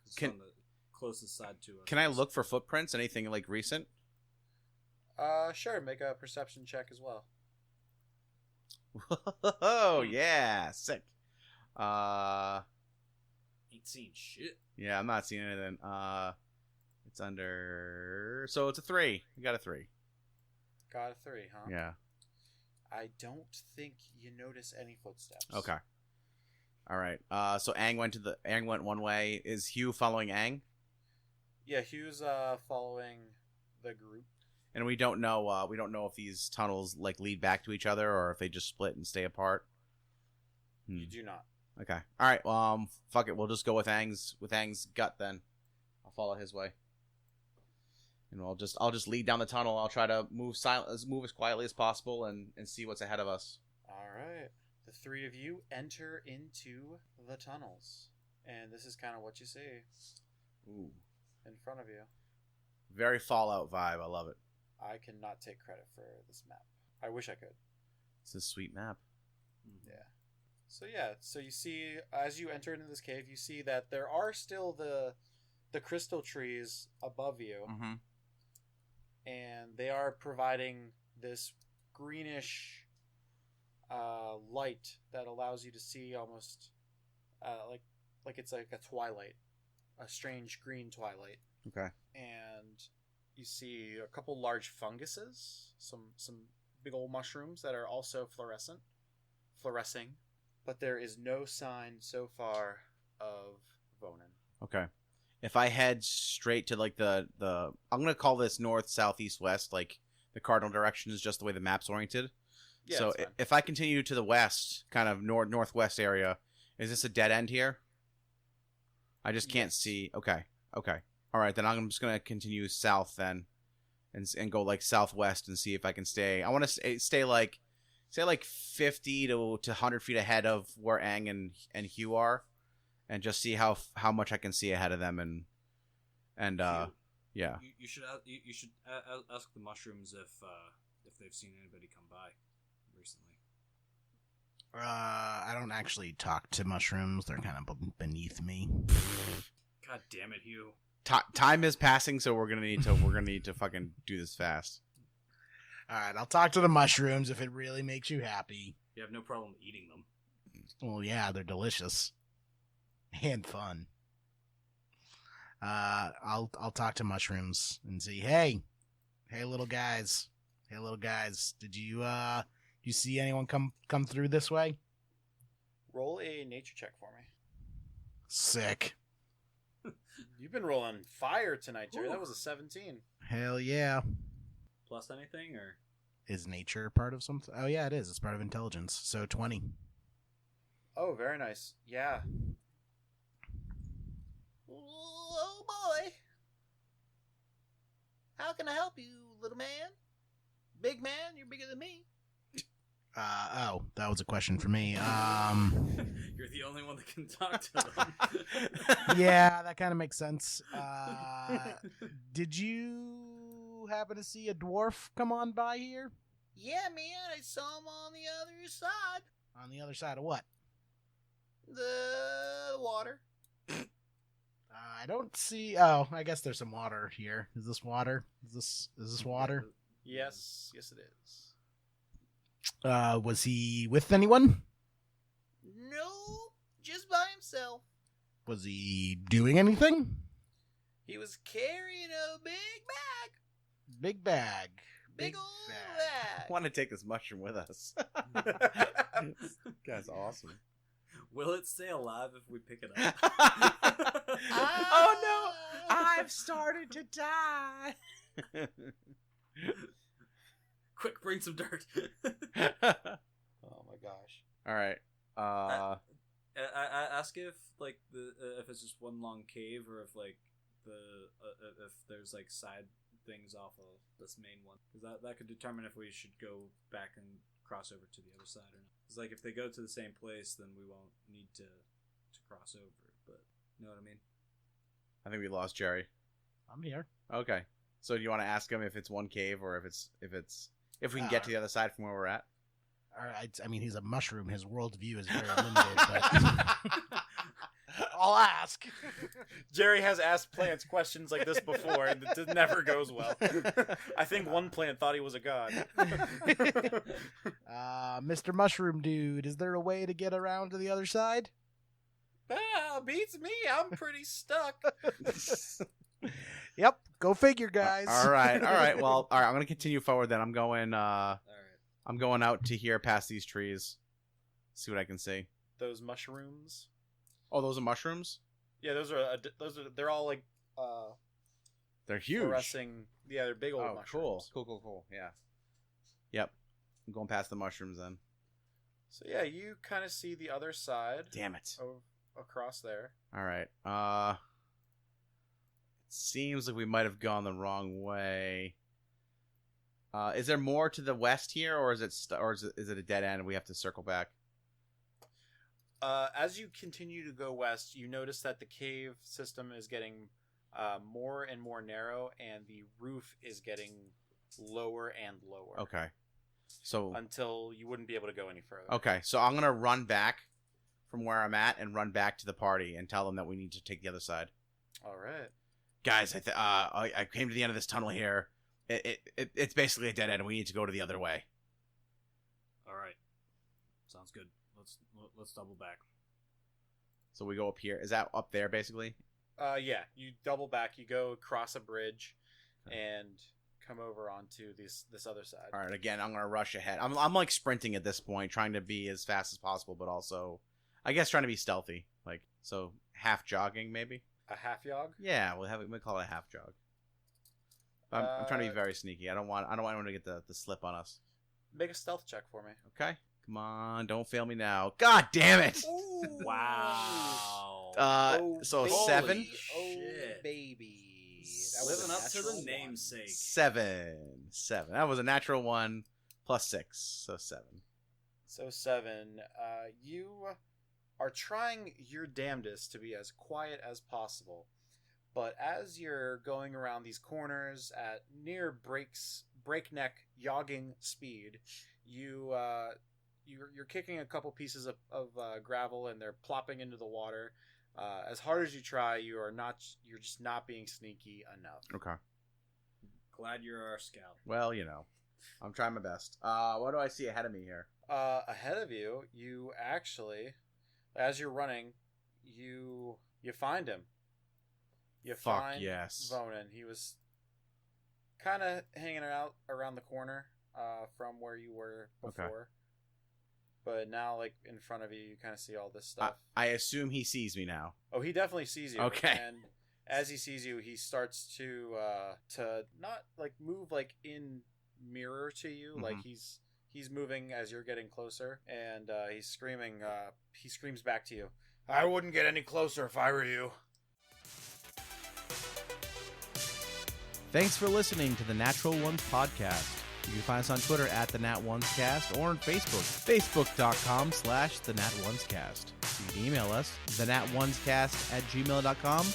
It's on the closest side to us. Can I look for footprints? Anything like recent? Sure. Make a perception check as well. Oh yeah, sick. Ain't seen shit. Yeah, I'm not seeing anything. It's under. So it's a 3. You got a 3. Got a 3, huh? Yeah. I don't think you notice any footsteps. Okay. All right. So Aang went one way. Is Hugh following Aang? Yeah, Hugh's following the group. And we don't know. We don't know if these tunnels like lead back to each other or if they just split and stay apart. You do not. Okay. All right. Fuck it. We'll just go with Aang's gut then. I'll follow his way. And I'll just lead down the tunnel. I'll try to move as quietly as possible and see what's ahead of us. All right. The three of you enter into the tunnels. And this is kind of what you see Ooh. in front of you. Very Fallout vibe. I love it. I cannot take credit for this map. I wish I could. It's a sweet map. Yeah. So you see, as you enter into this cave, you see that there are still the crystal trees above you. Mm-hmm. And they are providing this greenish light that allows you to see almost like it's like a twilight, a strange green twilight. Okay. And you see a couple large funguses, some big old mushrooms that are also fluorescing, but there is no sign so far of Vonan. Okay. If I head straight to like the I'm gonna call this north, south, east, west, like the cardinal direction is just the way the map's oriented. Yeah, so that's fine. if I continue to the west, kind of northwest area, is this a dead end here? I just can't Yes. see. Okay. All right, then I'm just gonna continue south then, and go like southwest and see if I can stay. I want to stay like 50 to 100 feet ahead of where Aang and Hugh are, and just see how much I can see ahead of them and Hugh, yeah. You should ask the mushrooms if they've seen anybody come by recently. I don't actually talk to mushrooms. They're kind of beneath me. God damn it, Hugh. Time is passing, so we're gonna need to fucking do this fast. All right, I'll talk to the mushrooms if it really makes you happy. You have no problem eating them. Well, yeah, they're delicious and fun. I'll talk to mushrooms and see. Hey, little guys. Did you see anyone come through this way? Roll a nature check for me. Sick. You've been rolling fire tonight, Jerry. Ooh. That was a 17. Hell yeah. Plus anything, or Is nature part of something? Oh yeah, it is. It's part of intelligence. So 20. Oh, very nice. Yeah. Oh boy. How can I help you, little man? Big man, you're bigger than me. Oh, that was a question for me. you're the only one that can talk to them. Yeah, that kind of makes sense. Did you happen to see a dwarf come on by here? Yeah, man, I saw him on the other side. On the other side of what? The water. I don't see. Oh, I guess there's some water here. Is this water? Is this water? Yes, it is. Was he with anyone? No, just by himself. Was he doing anything? He was carrying a big bag. Big bag. Big old I bag. want to take this mushroom with us. Guy's awesome. Will it stay alive if we pick it up? Oh no! I've started to die. Quick, bring some dirt. Oh my gosh. All right. I ask if like if it's just one long cave or if like if there's like side things off of this main one, because that could determine if we should go back and cross over to the other side or not. It's like if they go to the same place, then we won't need to cross over. But you know what I mean? I think we lost Jerry. I'm here. Okay. So do you want to ask him if it's one cave or if we can get to the other side from where we're at? All right. I mean, he's a mushroom. His worldview is very limited, but I'll ask. Jerry has asked plants questions like this before, and it never goes well. I think one plant thought he was a god. Mr. Mushroom Dude, is there a way to get around to the other side? Beats me. I'm pretty stuck. Yep. Go figure, guys. All right. Well, all right. I'm gonna continue forward. Then I'm going. All right. I'm going out to here past these trees. See what I can see. Those mushrooms. Oh, those are mushrooms. Yeah, those are. They're all like. They're huge. Fluorescing. Yeah, they're big old Oh, mushrooms. cool. Yeah. Yep. I'm going past the mushrooms then. So yeah, you kind of see the other side. Damn it. Across there. All right. It seems like we might have gone the wrong way. Is there more to the west here, or is it a dead end and we have to circle back? As you continue to go west, you notice that the cave system is getting more and more narrow, and the roof is getting lower and lower. Okay. So until you wouldn't be able to go any further. okay, so I'm gonna run back from where I'm at and run back to the party and tell them that we need to take the other side. All right. Guys, I came to the end of this tunnel here. It's basically a dead end, and we need to go to the other way. All right. Sounds good. Let's double back. So we go up here. Is that up there, basically? Yeah. You double back. You go across a bridge, and come over onto this other side. All right. Again, I'm gonna rush ahead. I'm like sprinting at this point, trying to be as fast as possible, but also, I guess, trying to be stealthy. Like, so half jogging, maybe. A half jog. Yeah, we'll call it a half jog. I'm trying to be very sneaky. I don't want anyone to get the slip on us. Make a stealth check for me. Okay. Come on, don't fail me now. God damn it! Wow. So baby. 7. Shit. Baby. Living up to the natural namesake. 7. That was a natural 1 plus 6, so 7. So 7. You are trying your damnedest to be as quiet as possible, but as you're going around these corners at near breakneck jogging speed, you're kicking a couple pieces of gravel, and they're plopping into the water. As hard as you try, you're just not being sneaky enough. Okay. Glad you're our scout. Well, I'm trying my best. What do I see ahead of me here? Ahead of you, you actually, as you're running, you find him. You Fuck find yes. Vonan. He was kind of hanging out around the corner from where you were before. Okay. But now, like, in front of you, you kind of see all this stuff. I assume he sees me now. Oh, he definitely sees you. Okay. And as he sees you, he starts to not, like, move, like, in mirror to you. Mhm. Like, he's moving as you're getting closer. And he's screaming. He screams back to you. I wouldn't get any closer if I were you. Thanks for listening to the Natural Ones podcast. You can find us on Twitter at the Nat Ones Cast or on Facebook, facebook.com/the Nat Ones Cast. You can email us, thenatonescast@gmail.com,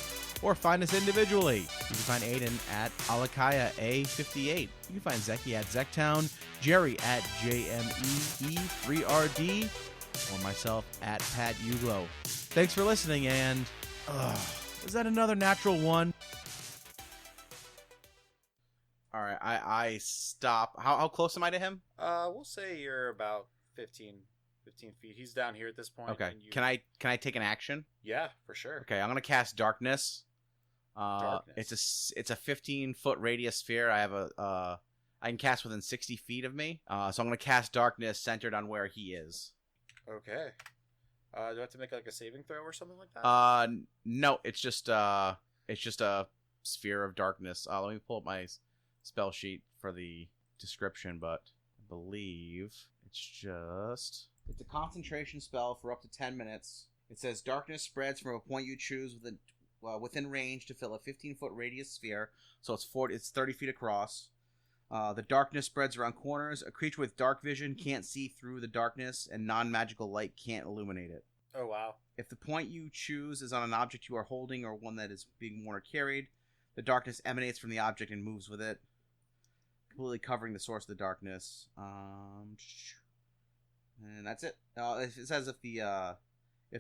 or find us individually. You can find Aiden at Alakaya A58. You can find Zeki at Zektown, Jerry at JMEE3RD, or myself at Pat Uglo. Thanks for listening, and is that another natural one? All right, I stop. How close am I to him? We'll say you're about 15 feet. He's down here at this point. Okay. And you... Can I take an action? Yeah, for sure. Okay, I'm gonna cast Darkness. Darkness. It's a 15-foot radius sphere. I have I can cast within 60 feet of me. So I'm gonna cast Darkness centered on where he is. Okay. Do I have to make like a saving throw or something like that? No, it's just a sphere of darkness. Let me pull up my spell sheet for the description, but I believe it's a concentration spell for up to 10 minutes. It says darkness spreads from a point you choose within range to fill a 15-foot radius sphere, so it's 30 feet across. The darkness spreads around corners. A creature with dark vision can't see through the darkness, and non-magical light can't illuminate it. Oh, wow. If the point you choose is on an object you are holding or one that is being worn or carried, the darkness emanates from the object and moves with it, completely covering the source of the darkness. And that's it. It says if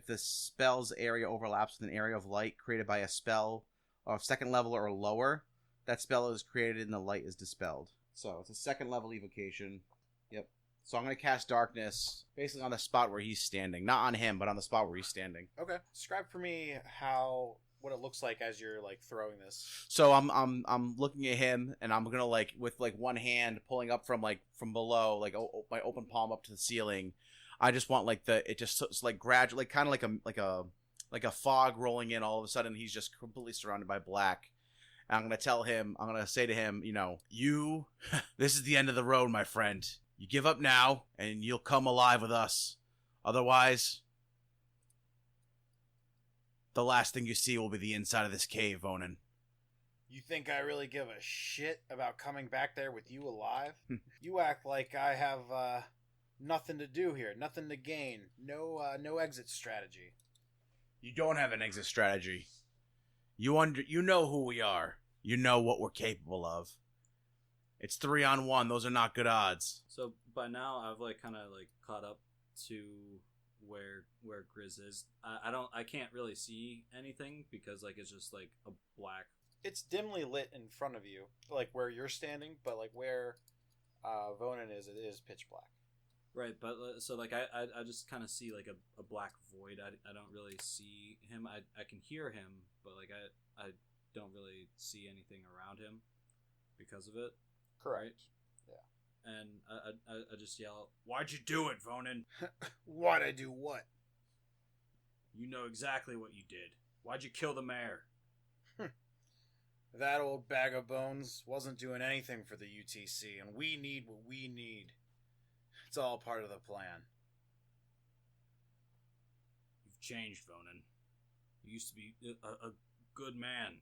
the spell's area overlaps with an area of light created by a spell of second level or lower, that spell is created and the light is dispelled. So it's a second level evocation. Yep. So I'm going to cast Darkness basically on the spot where he's standing. Not on him, but on the spot where he's standing. Okay. Describe for me what it looks like as you're like throwing this. So I'm looking at him, and I'm gonna with one hand pulling up from below, my open palm up to the ceiling. I just want it's gradual, kind of like a fog rolling in. All of a sudden, he's just completely surrounded by black. And I'm gonna say to him, this is the end of the road, my friend. You give up now, and you'll come alive with us. Otherwise, the last thing you see will be the inside of this cave, Vonan. You think I really give a shit about coming back there with you alive? You act like I have nothing to do here, nothing to gain, no exit strategy. You don't have an exit strategy. You know who we are. You know what we're capable of. It's 3-on-1. Those are not good odds. So by now, I've kind of caught up to where Grizz is. I can't really see anything because it's just a black. It's dimly lit in front of you, where you're standing, but where Vonan is, it is pitch black. Right, but so I just kind of see a black void. I don't really see him. I can hear him, but I don't really see anything around him because of it. Correct. Right? Yeah. And I just yell, "Why'd you do it, Vonan?" Why'd I do what? You know exactly what you did. Why'd you kill the mayor? That old bag of bones wasn't doing anything for the UTC, and we need what we need. It's all part of the plan. You've changed, Vonan. You used to be a good man.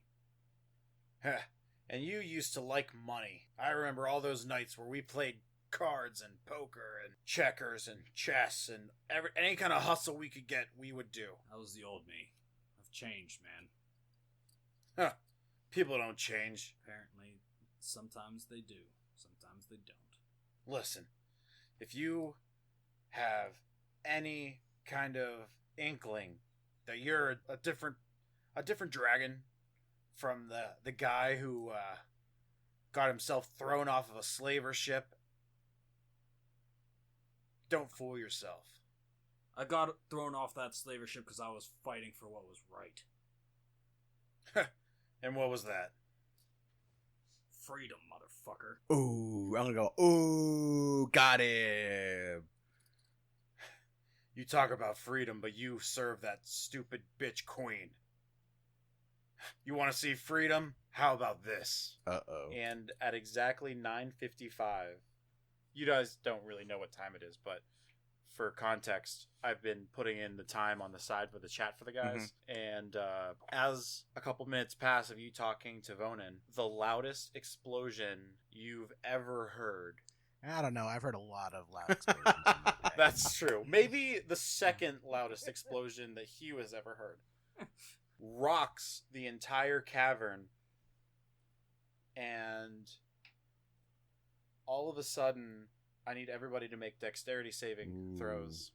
And you used to like money. I remember all those nights where we played cards and poker and checkers and chess and any kind of hustle we could get, we would do. That was the old me. I've changed, man. Huh. People don't change. Apparently, sometimes they do. Sometimes they don't. Listen, if you have any kind of inkling that you're a different dragon from the guy who got himself thrown off of a slaver ship, don't fool yourself. I got thrown off that slaver ship because I was fighting for what was right. And what was that? Freedom, motherfucker. Ooh, I'm gonna go, ooh, got him. You talk about freedom, but you serve that stupid bitch queen. You want to see freedom? How about this? Uh-oh. And at exactly 9:55, you guys don't really know what time it is, but for context, I've been putting in the time on the side for the chat for the guys. And as a couple minutes pass of you talking to Vonan, the loudest explosion you've ever heard. I don't know. I've heard a lot of loud explosions. in my day. That's true. Maybe the second loudest explosion that Hugh has ever heard. Rocks the entire cavern, and all of a sudden, I need everybody to make dexterity saving throws.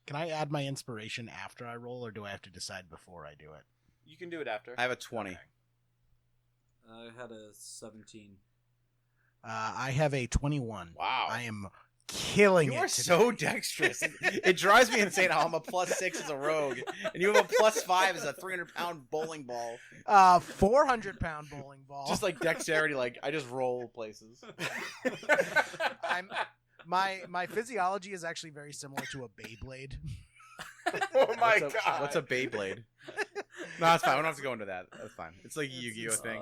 Can I add my inspiration after I roll, or do I have to decide before I do it? You can do it after. I have a 20. Okay. I had a 17. I have a 21. Wow. I am killing You it. are today. so dexterous. It drives me insane how I'm a +6 as a rogue, and you have a +5 as a 300-pound bowling ball. 400-pound bowling ball. Just like dexterity, like I just roll places. My physiology is actually very similar to a Beyblade. Oh my What's god. What's a Beyblade? No, that's fine. We don't have to go into that. That's fine. It's like a Yu-Gi-Oh thing.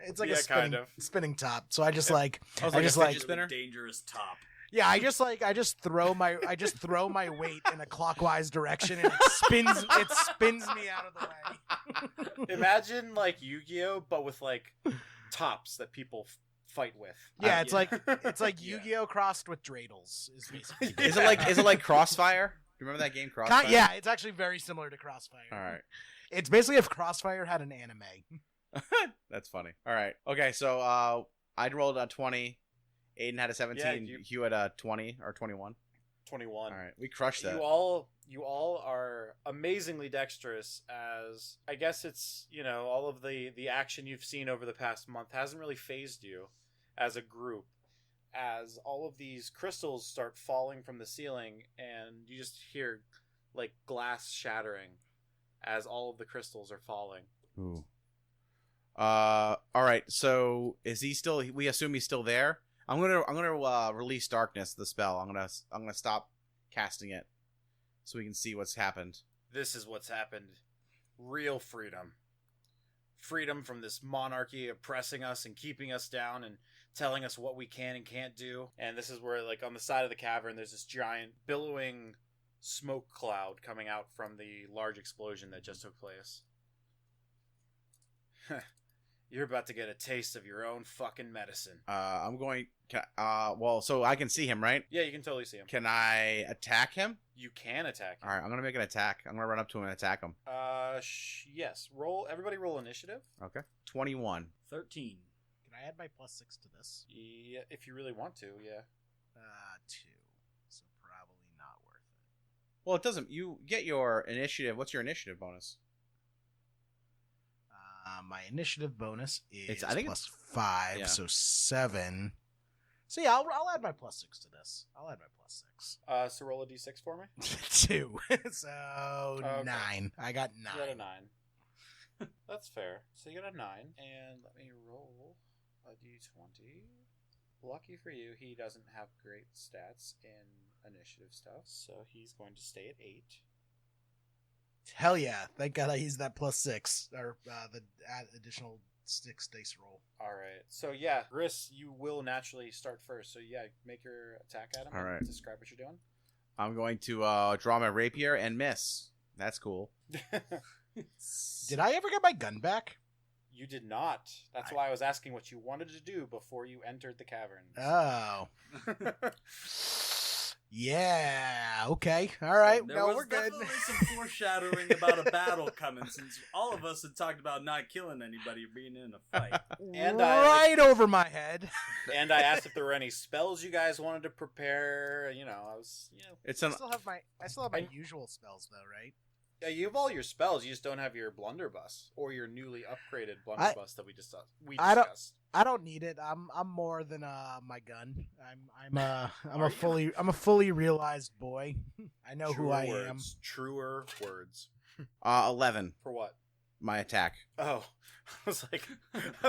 It's like Yeah, a spinning, kind of. spinning top. So I just like I was I like just a like fidget spinner. Dangerous top. yeah, I just throw my weight in a clockwise direction and it spins me out of the way. Imagine like Yu-Gi-Oh, but with like tops that people fight with. Yeah, it's like Yeah. Yu-Gi-Oh crossed with dreidels. Is basically Is it like Crossfire? Do you remember that game Crossfire? yeah, it's actually very similar to Crossfire. All right. It's basically if Crossfire had an anime. That's funny. All right. Okay, so I'd rolled a 20. Aiden had a 17. Yeah, Hugh had a 20 or 21. 21. All right. We crushed that. You all are amazingly dexterous, as I guess it's, all of the action you've seen over the past month hasn't really phased you as a group, as all of these crystals start falling from the ceiling and you just hear like glass shattering as all of the crystals are falling. Ooh. All right. So is he still? We assume he's still there. I'm gonna release darkness, the spell. I'm gonna stop casting it, so we can see what's happened. This is what's happened. Real freedom. Freedom from this monarchy oppressing us and keeping us down and telling us what we can and can't do. And this is where, like, on the side of the cavern, there's this giant billowing smoke cloud coming out from the large explosion that just took place. You're about to get a taste of your own fucking medicine. I'm going. Well, so I can see him, right? Yeah, you can totally see him. Can I attack him? You can attack him. All right. I'm gonna make an attack. I'm gonna run up to him and attack him. Yes. Everybody roll initiative. Okay. 21. 13. Can I add my +6 to this? Yeah, if you really want to, yeah. 2. So probably not worth it. Well, it doesn't. You get your initiative. What's your initiative bonus? My initiative bonus is I think it's- +5, yeah. so 7. So yeah, I'll add my +6 to this. I'll add my +6. So roll a d6 for me. 2. So Okay. 9. I got 9. You got a 9. That's fair. So you got a 9, and let me roll a d20. Lucky for you, he doesn't have great stats in initiative stuff, so he's going to stay at 8. Hell yeah! Thank God I used that +6 or the additional 6 dice roll. All right. So yeah, Gris, you will naturally start first. So yeah, make your attack at him. All right. And describe what you're doing. I'm going to draw my rapier and miss. That's cool. Did I ever get my gun back? You did not. That's why I was asking what you wanted to do before you entered the cavern. Oh. Yeah. Okay. All right. There No, was we're good. definitely some foreshadowing about a battle coming, since all of us had talked about not killing anybody or being in a fight. And right over my head. And I asked if there were any spells you guys wanted to prepare. I was, It's I an. still have my usual spells though, right? Yeah, you have all your spells. You just don't have your blunderbuss or your newly upgraded blunderbuss that we discussed. I don't need it. I'm more than my gun. I'm a fully realized boy. I know who I am. Truer words. 11. For what? My attack. Oh, I was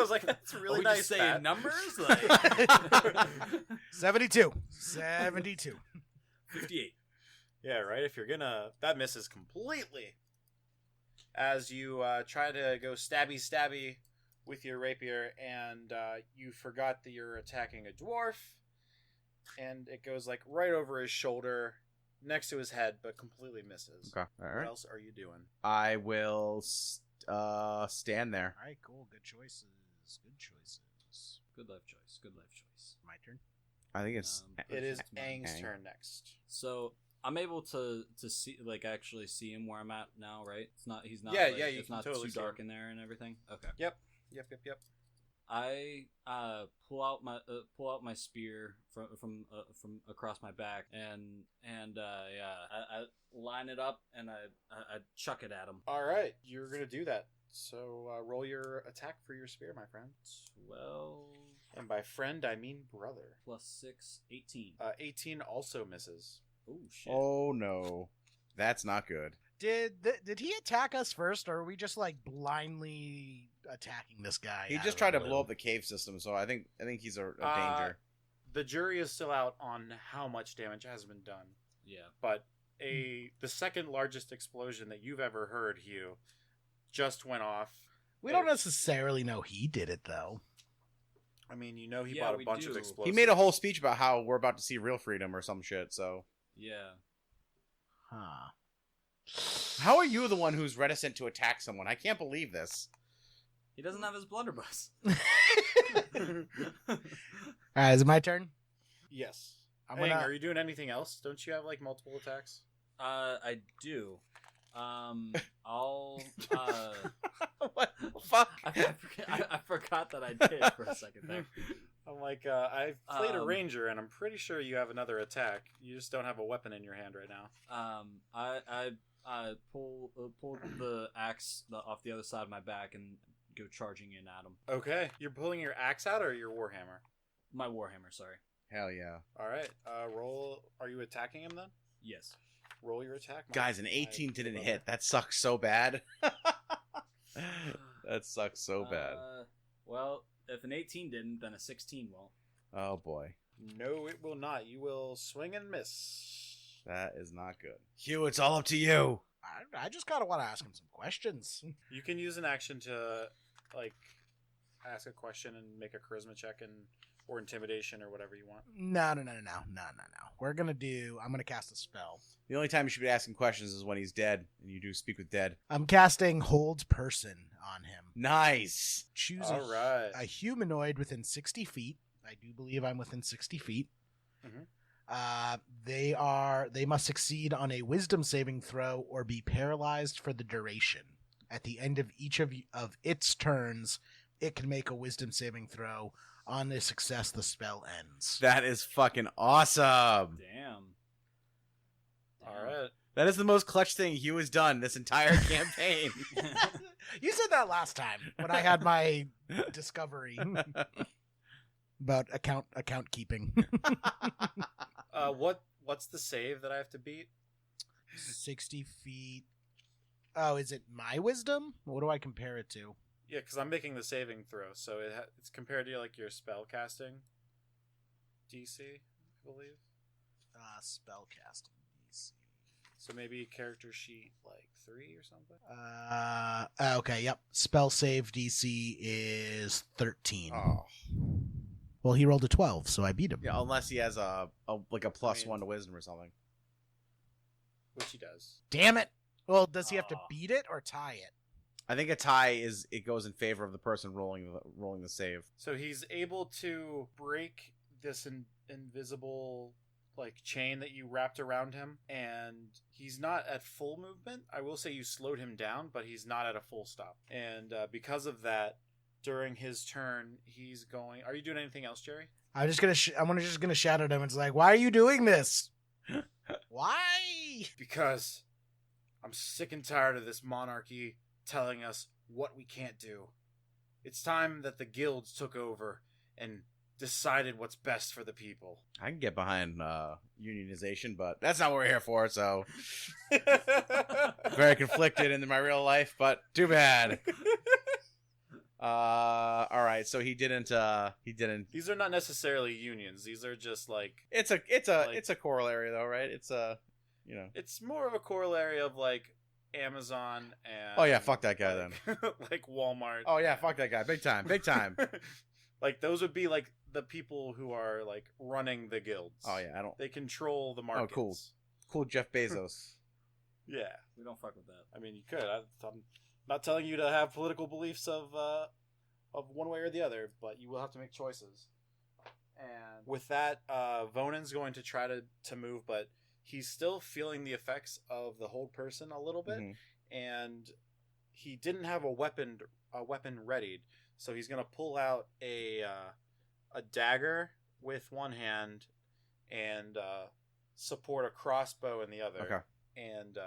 like, that's really Are we nice. just saying Pat. numbers? Like 72. 58. Yeah, right. If you're gonna, that misses completely. As you try to go stabby with your rapier, and you forgot that you're attacking a dwarf, and it goes like right over his shoulder, next to his head, but completely misses. Okay. All What right. else are you doing? I will stand there. All right, cool. Good choices. Good life choice. Good life choice. My turn. I think it's. It is It's mine. Aang's Aang. turn next. So I'm able to see, like, actually see him where I'm at now, right? He's not. Yeah, like, yeah, you it's can not totally too see dark him. in there and everything. Okay. Yep. I pull out my spear from across my back and I line it up and I chuck it at him. All right, you're gonna do that. So roll your attack for your spear, my friend. 12 And by friend, I mean brother. plus 6, 18. 18 also misses. Oh shit! Oh no, that's not good. Did he attack us first, or are we just like blindly attacking this guy? He out just of tried the to blue? blow up the cave system, so I think he's a danger. The jury is still out on how much damage has been done, Yeah. but the second largest explosion that you've ever heard, Hugh, just went off. We don't necessarily know he did it though. I mean, you know, he Yeah, bought a we bunch do. of explosives. He made a whole speech about how we're about to see real freedom or some shit. So Yeah. Huh. how are you the one who's reticent to attack someone? I can't believe this. He doesn't have his blunderbuss. All right, is it my turn? Yes. I'm Aang, gonna. are you doing anything else? Don't you have like multiple attacks? I do. I'll. What the fuck? I forgot that I did for a second there. I'm like, I've played a Um, ranger, and I'm pretty sure you have another attack. You just don't have a weapon in your hand right now. I pull the axe off the other side of my back and go charging in at him. Okay, you're pulling your axe out or your warhammer? My warhammer, sorry. Hell yeah, All right, roll. Are you attacking him then? Yes. Roll your attack, guys, an 18 didn't hit. That sucks so bad. That sucks so bad. Well, if an 18 didn't, then a 16 will. Oh boy, No, it will not. You will swing and miss. that is not good. Hugh, it's all up to you. I just kind of want to ask him some questions. You can use an action to, like, ask a question and make a charisma check or intimidation or whatever you want. No. I'm gonna cast a spell. The only time you should be asking questions is when he's dead, and you do speak with dead. I'm casting Hold Person on him. Nice. Choose All right. a humanoid within 60 feet. I do believe I'm within 60 feet. Mhm. They must succeed on a wisdom saving throw or be paralyzed for the duration. At the end of each of its turns, it can make a wisdom saving throw. On the success, the spell ends. That is fucking awesome. Damn. All right. That is the most clutch thing Hugh has done this entire campaign. You said that last time when I had my discovery about account keeping. What's the save that I have to beat? 60 feet. Oh, is it my wisdom? What do I compare it to? Yeah, because I'm making the saving throw, so it's compared to like your spell casting DC, I believe. Spell casting DC. So maybe character sheet like 3 or something. Okay, yep. Spell save DC is 13. Oh. Well, he rolled a 12, so I beat him. Yeah, unless he has a plus I mean- 1 to wisdom or something. Which he does. Damn it. Well, does he have to Aw. beat it or tie it? I think a tie goes in favor of the person rolling the save. So he's able to break this invisible like chain that you wrapped around him, and he's not at full movement. I will say you slowed him down, but he's not at a full stop. And because of that, during his turn, he's going. Are you doing anything else, Jerry? I'm just gonna shout at him. It's like, why are you doing this? Why? Because I'm sick and tired of this monarchy telling us what we can't do. It's time that the guilds took over and decided what's best for the people. I can get behind unionization, but that's not what we're here for, so very conflicted in my real life, but too bad. All right, so he didn't. These are not necessarily unions. These are just like It's a corollary though, right? It's it's more of a corollary of like Amazon and Oh yeah, fuck that guy then. like Walmart. Oh yeah, fuck that guy, big time. Like those would be like the people who are like running the guilds. Oh yeah, I don't. They control the markets. Cool, Jeff Bezos. Yeah. We don't fuck with that. I mean, you could. I'm not telling you to have political beliefs of one way or the other, but you will have to make choices. And with that, Vonan's going to try to move, but he's still feeling the effects of the hold person a little bit, Mhm. and he didn't have a weapon readied. So he's gonna pull out a dagger with one hand and support a crossbow in the other. Okay. And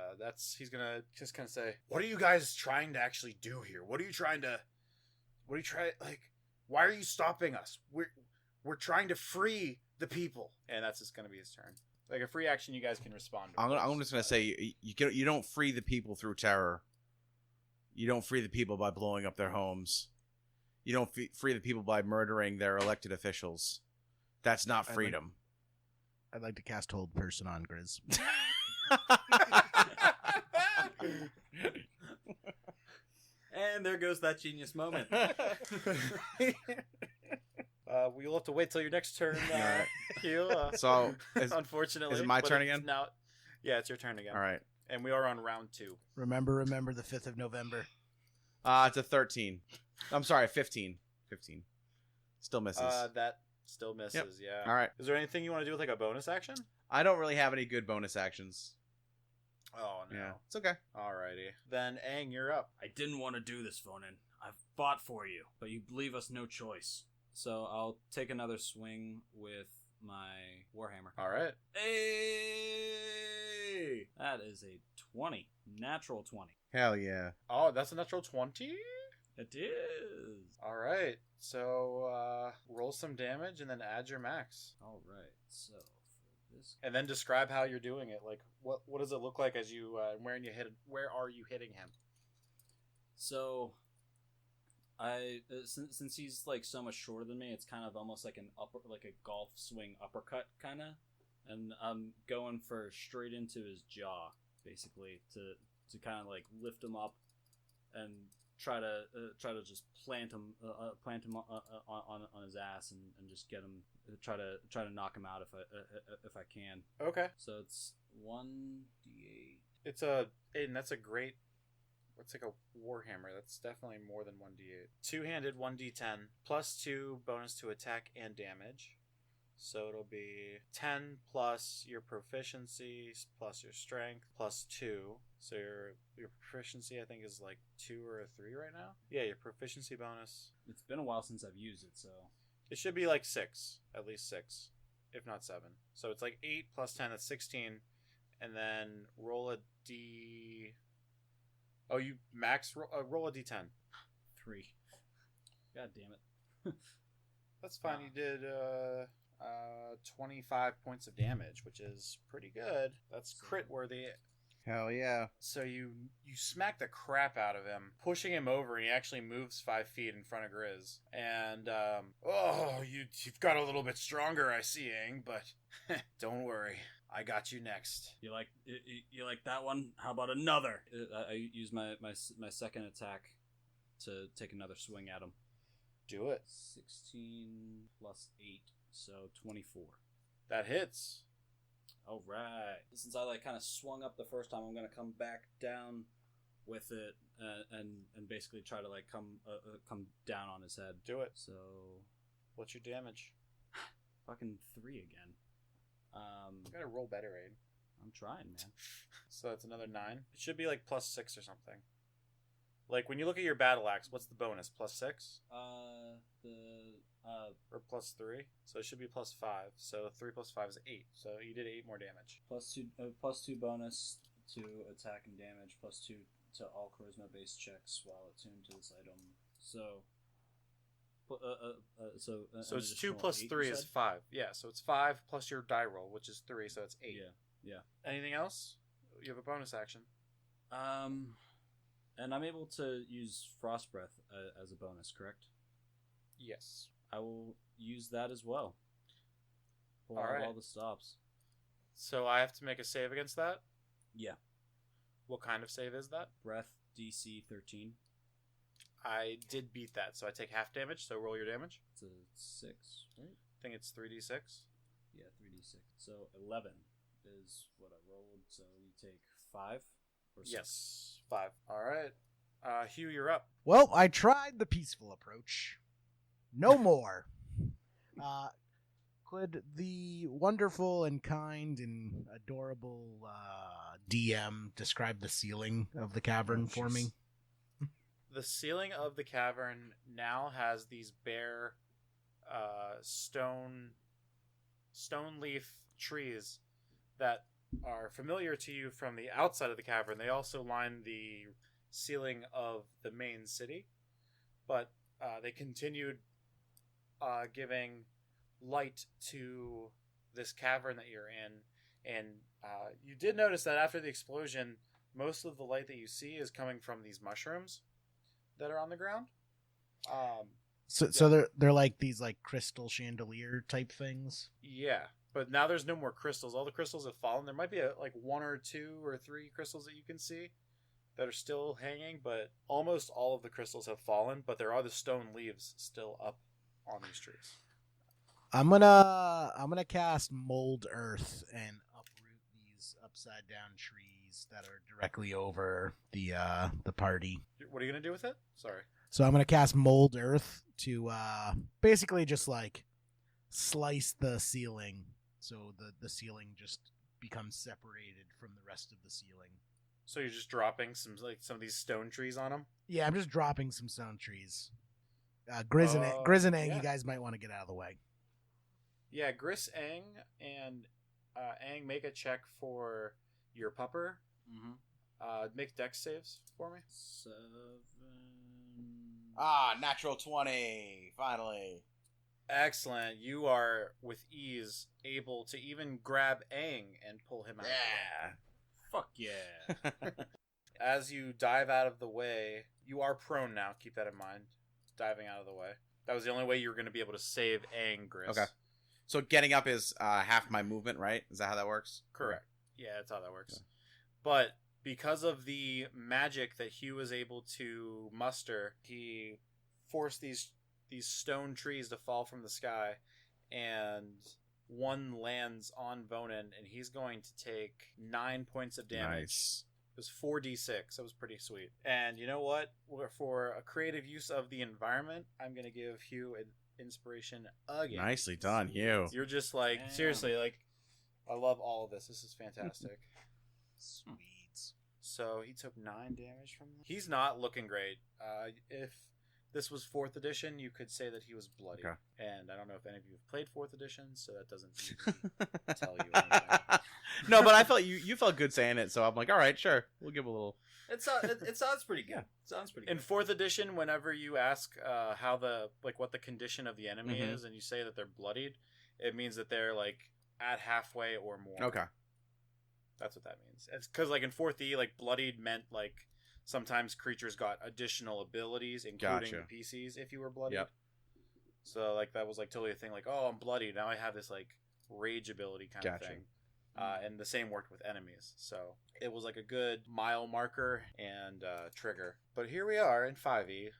he's gonna just kind of say, "What are you guys trying to actually do here? Why are you stopping us? We're trying to free the people." And that's just gonna be his turn. Like a free action, you guys can respond to. I'm just gonna say you don't free the people through terror. You don't free the people by blowing up their homes. You don't free the people by murdering their elected officials. That's not freedom. I'd like to cast Hold Person on Grizz. And there goes that genius moment. We'll have to wait till your next turn, Alright. Hugh. So, Unfortunately, is it my but turn it's again? Now, yeah, it's your turn again. All right. And we are on round 2. Remember the 5th of November. It's a 13. I'm sorry, 15. 15. Still misses. That still misses. Yeah. All right. Is there anything you want to do with like a bonus action? I don't really have any good bonus actions. Oh no. Yeah, it's okay. Alrighty. Then Aang, you're up. I didn't want to do this, Vonan. I've fought for you, but you leave us no choice. So I'll take another swing with my Warhammer. All right. Hey! That is a 20. Natural 20. Hell yeah. Oh, that's a natural 20? It is. All right. So roll some damage and then add your max. All right. So for this, And then describe how you're doing it. Like what does it look like as you where are you hitting him? so I since he's like so much shorter than me, it's kind of almost like a golf swing uppercut kind of, and I'm going for straight into his jaw, basically to kind of like lift him up and try to just plant him on his ass and just get him try to knock him out if I can. Okay. So it's 1d8. And that's a great. It's like a Warhammer. That's definitely more than 1d8. Two-handed 1d10 plus 2 bonus to attack and damage. So it'll be 10 plus your proficiency plus your strength plus 2. So your proficiency I think is like 2 or a 3 right now. Yeah, your proficiency bonus. It's been a while since I've used it, so It should be like 6, at least 6, if not 7. So it's like 8 plus 10, that's 16, and then roll a d. Oh, you max roll a d10. 3. God damn it. That's fine. You did 25 points of damage, which is pretty good. That's crit worthy. Hell yeah. So you smack the crap out of him, pushing him over, and he actually moves 5 feet in front of Grizz. And you've got a little bit stronger, I see, Aang, but don't worry, I got you next. You like that one? How about another? I use my second attack to take another swing at him. Do it. 16 plus 8, so 24. That hits. All right. Since I kind of swung up the first time, I'm gonna come back down with it and basically try to come down on his head. Do it. So, What's your damage? fucking 3 again. You gotta roll better, Aid. I'm trying, man. So that's another 9. It should be like plus 6 or something. Like when you look at your battle axe, what's the bonus? Plus 6? Or plus 3? So it should be plus 5. So 3 plus 5 is 8. So you did 8 more damage. Plus 2 bonus to attack and damage. Plus 2 to all charisma-based checks while attuned to this item. So. So it's 2 plus 3 is 5. Yeah, so it's 5 plus your die roll, which is 3, so it's 8. Yeah. Anything else? You have a bonus action. And I'm able to use Frost Breath as a bonus, correct? Yes. I will use that as well. All right. All the stops. So I have to make a save against that? Yeah. What kind of save is that? Breath DC 13. I did beat that, so I take half damage, so roll your damage. It's a 6, right? I think it's 3d6. Yeah, 3d6. So 11 is what I rolled, so you take 5 or 6? Yes, 5. All right. Hugh, you're up. Well, I tried the peaceful approach. No more. Could the wonderful and kind and adorable DM describe the ceiling of the cavern for me? the ceiling of the cavern now has these bare stone leaf trees that are familiar to you from the outside of the cavern. They also line the ceiling of the main city, but they continued giving light to this cavern that you're in. And you did notice that after the explosion, most of the light that you see is coming from these mushrooms that are on the ground. So they're like these like crystal chandelier type things. Yeah, but now there's no more crystals. All the crystals have fallen. There might be like 1 or 2 or 3 crystals that you can see that are still hanging, but almost all of the crystals have fallen. But there are the stone leaves still up on these trees. I'm gonna cast Mold Earth and uproot these upside down trees that are directly over the party. What are you gonna do with it? Sorry. So I'm gonna cast Mold Earth to basically just like slice the ceiling, so the ceiling just becomes separated from the rest of the ceiling. So you're just dropping some of these stone trees on them? Yeah, I'm just dropping some stone trees. Grizz and Ang, yeah. you guys might want to get out of the way. Yeah, Gris, Ang, and Ang, make a check for your pupper. Mm-hmm. Make dex saves for me. 7. Natural 20. Finally. Excellent. You are, with ease, able to even grab Ang and pull him out. Yeah. Fuck yeah. As you dive out of the way, you are prone now. Keep that in mind. Diving out of the way. That was the only way you were going to be able to save Ang, Gris. Okay. So getting up is half my movement, right? Is that how that works? Correct. Yeah, that's how that works. Okay. But because of the magic that Hugh was able to muster, he forced these stone trees to fall from the sky, and one lands on Vonan, and he's going to take 9 points of damage. Nice. It was 4d6. That was pretty sweet. And you know what? For a creative use of the environment, I'm going to give Hugh an inspiration again. Nicely done, Hugh. You're just like, Damn. seriously, like, I love all of this. This is fantastic. Sweet. So he took 9 damage from this. He's not looking great. If this was 4th edition, you could say that he was bloody. Okay. And I don't know if any of you have played 4th edition, so that doesn't really tell you anything. No, but I felt you felt good saying it, so I'm like, all right, sure, we'll give a little. It sounds pretty good. It sounds pretty In good. 4th edition, whenever you ask what the condition of the enemy Mhm. is, and you say that they're bloodied, it means that they're like at halfway or more. Okay. That's what that means. It's because like in 4th E, like bloodied meant like sometimes creatures got additional abilities, including Gotcha. the PCs if you were bloodied. Yep. So like that was like totally a thing. Like, oh, I'm bloodied now. I have this like rage ability kind of Gotcha. thing. And the same worked with enemies. So it was like a good mile marker and trigger. But here we are in 5e,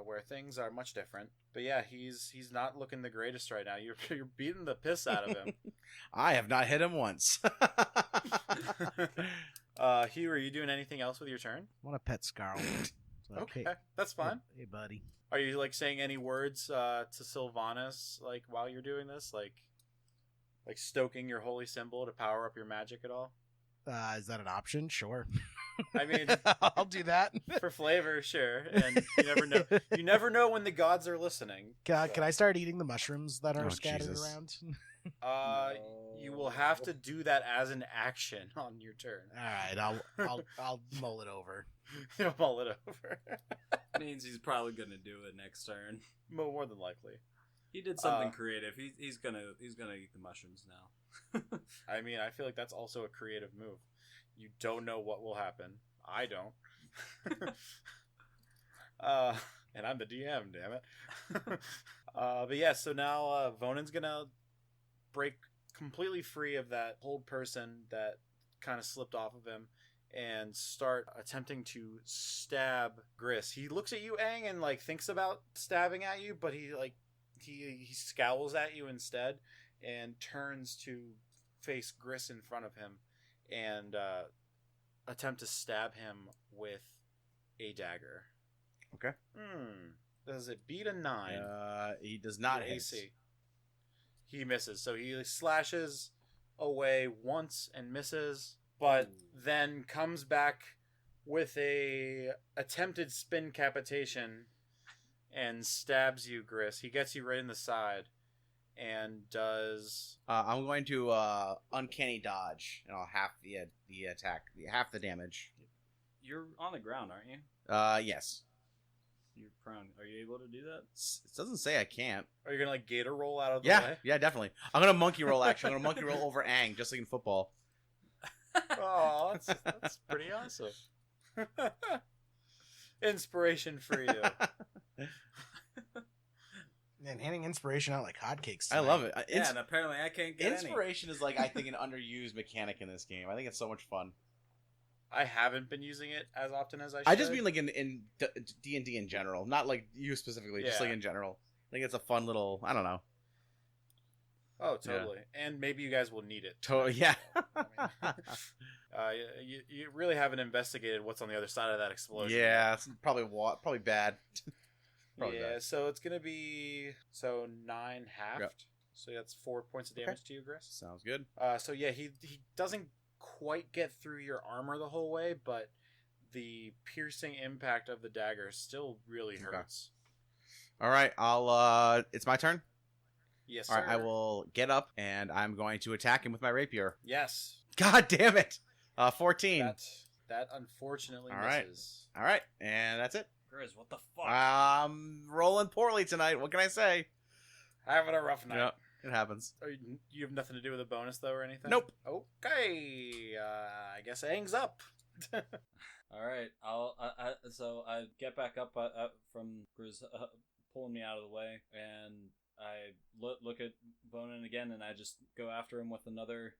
where things are much different. But yeah, he's not looking the greatest right now. You're beating the piss out of him. I have not hit him once. Hugh, are you doing anything else with your turn? I want to pet Scarl. So, Okay, hey, that's fine. Hey, buddy. Are you like saying any words to Sylvanas like while you're doing this, like stoking your holy symbol to power up your magic at all? Is that an option? Sure. I mean, I'll do that. for flavor, sure. And you never know. You never know when the gods are listening. Can I start eating the mushrooms that are Oh, scattered Jesus. around? You will have to do that as an action on your turn. All right, I'll mull it over. You'll mull it over. Means he's probably gonna do it next turn. More than likely. He did something creative. He's gonna eat the mushrooms now. I mean, I feel like that's also a creative move. You don't know what will happen. I don't. And I'm the DM, damn it. But yeah, so now Vonan's gonna break completely free of that hold person that kind of slipped off of him and start attempting to stab Gris. He looks at you, Aang, and like thinks about stabbing at you, but he scowls at you instead and turns to face Gris in front of him and attempt to stab him with a dagger. Okay. Does it beat a 9? He does not Your hit. AC. He misses. So he slashes away once and misses, but then comes back with a attempted spin capitation and stabs you, Gris. He gets you right in the side and does... I'm going to uncanny dodge, and I'll half the attack, half the damage. You're on the ground, aren't you? Yes. You're prone. Are you able to do that? It doesn't say I can't. Are you going to like gator roll out of the Yeah, way? yeah, definitely. I'm gonna monkey roll. Actually, I'm gonna monkey roll over Aang, just like in football. Oh, that's pretty awesome. Inspiration for you. Man, handing inspiration out like hotcakes. I love it. Yeah, and apparently I can't get Inspiration is like I think an underused mechanic in this game. I think it's so much fun. I haven't been using it as often as I should. I just mean like in D&D in general, not like you specifically, just Yeah. like in general. I think it's a fun little. I don't know. Oh, totally. And maybe you guys will need it. Yeah. You really haven't investigated what's on the other side of that explosion. Yeah, it's probably bad. Probably yeah, bad. so it's gonna be 9 halved. Yep. So that's 4 points of damage to you, Gris. Sounds good. So yeah, he doesn't quite get through your armor the whole way, but the piercing impact of the dagger still really hurts. All right, I'll. It's my turn. Yes, All sir. right, I will get up and I'm going to attack him with my rapier. Yes. God damn it! 14. That unfortunately All right. misses. All right, and that's it. Grizz, what the fuck? I'm rolling poorly tonight. What can I say? Having a rough night. Yep, it happens. You have nothing to do with a bonus though, or anything? Nope. Okay. I guess Aang's up. All right, so I get back up from Grizz pulling me out of the way, and I look at Vonan again, and I just go after him with another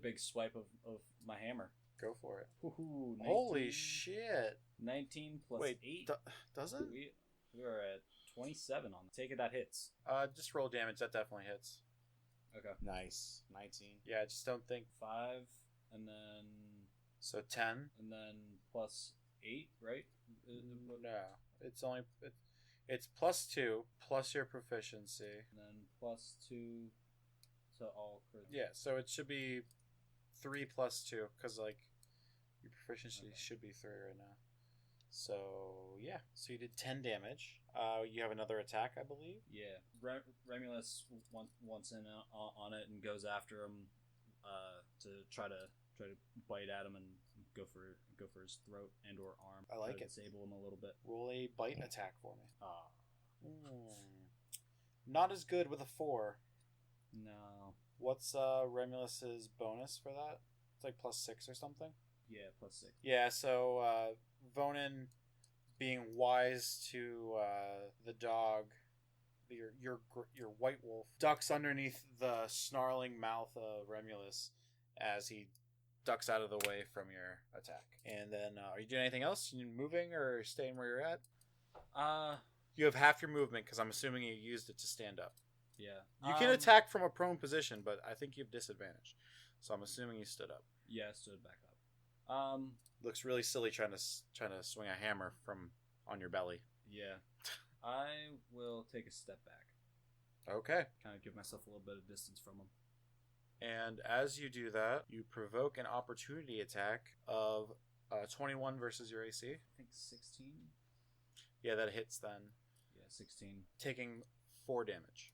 big swipe of my hammer. Go for it. Woohoo, 19, Holy shit! 19 plus Wait, 8. does it? We are at 27 on. Take it, that hits. Just roll damage. That definitely hits. Okay. Nice. 19. Yeah, I just don't think 5, and then so. 10. and then plus 8, right? No, it's only it's +2 plus your proficiency. And then plus 2 to all crit. Yeah, so it should be 3 plus 2 because like your proficiency should be 3 right now. So yeah, so you did 10 damage. You have another attack, I believe. Yeah, Remulus wants in on it and goes after him to try to bite at him and go for his throat and or arm. I like Try to it. Disable him a little bit. Roll a bite attack for me. Ah, Not as good with a 4. no. What's Remulus's bonus for that? It's like +6 or something. Yeah, plus 6. Yeah, so Vonan, being wise to the dog, your white wolf, ducks underneath the snarling mouth of Remulus as he ducks out of the way from your attack. And then, are you doing anything else? You moving or staying where you're at? You have half your movement because I'm assuming you used it to stand up. Yeah. You can attack from a prone position, but I think you have disadvantage. So I'm assuming you stood up. Yeah, I stood back up. Looks really silly trying to swing a hammer from on your belly. Yeah. I will take a step back. Okay. Kind of give myself a little bit of distance from him. And as you do that, you provoke an opportunity attack of 21 versus your AC. I think 16. Yeah, that hits then, Yeah, 16. taking 4 damage.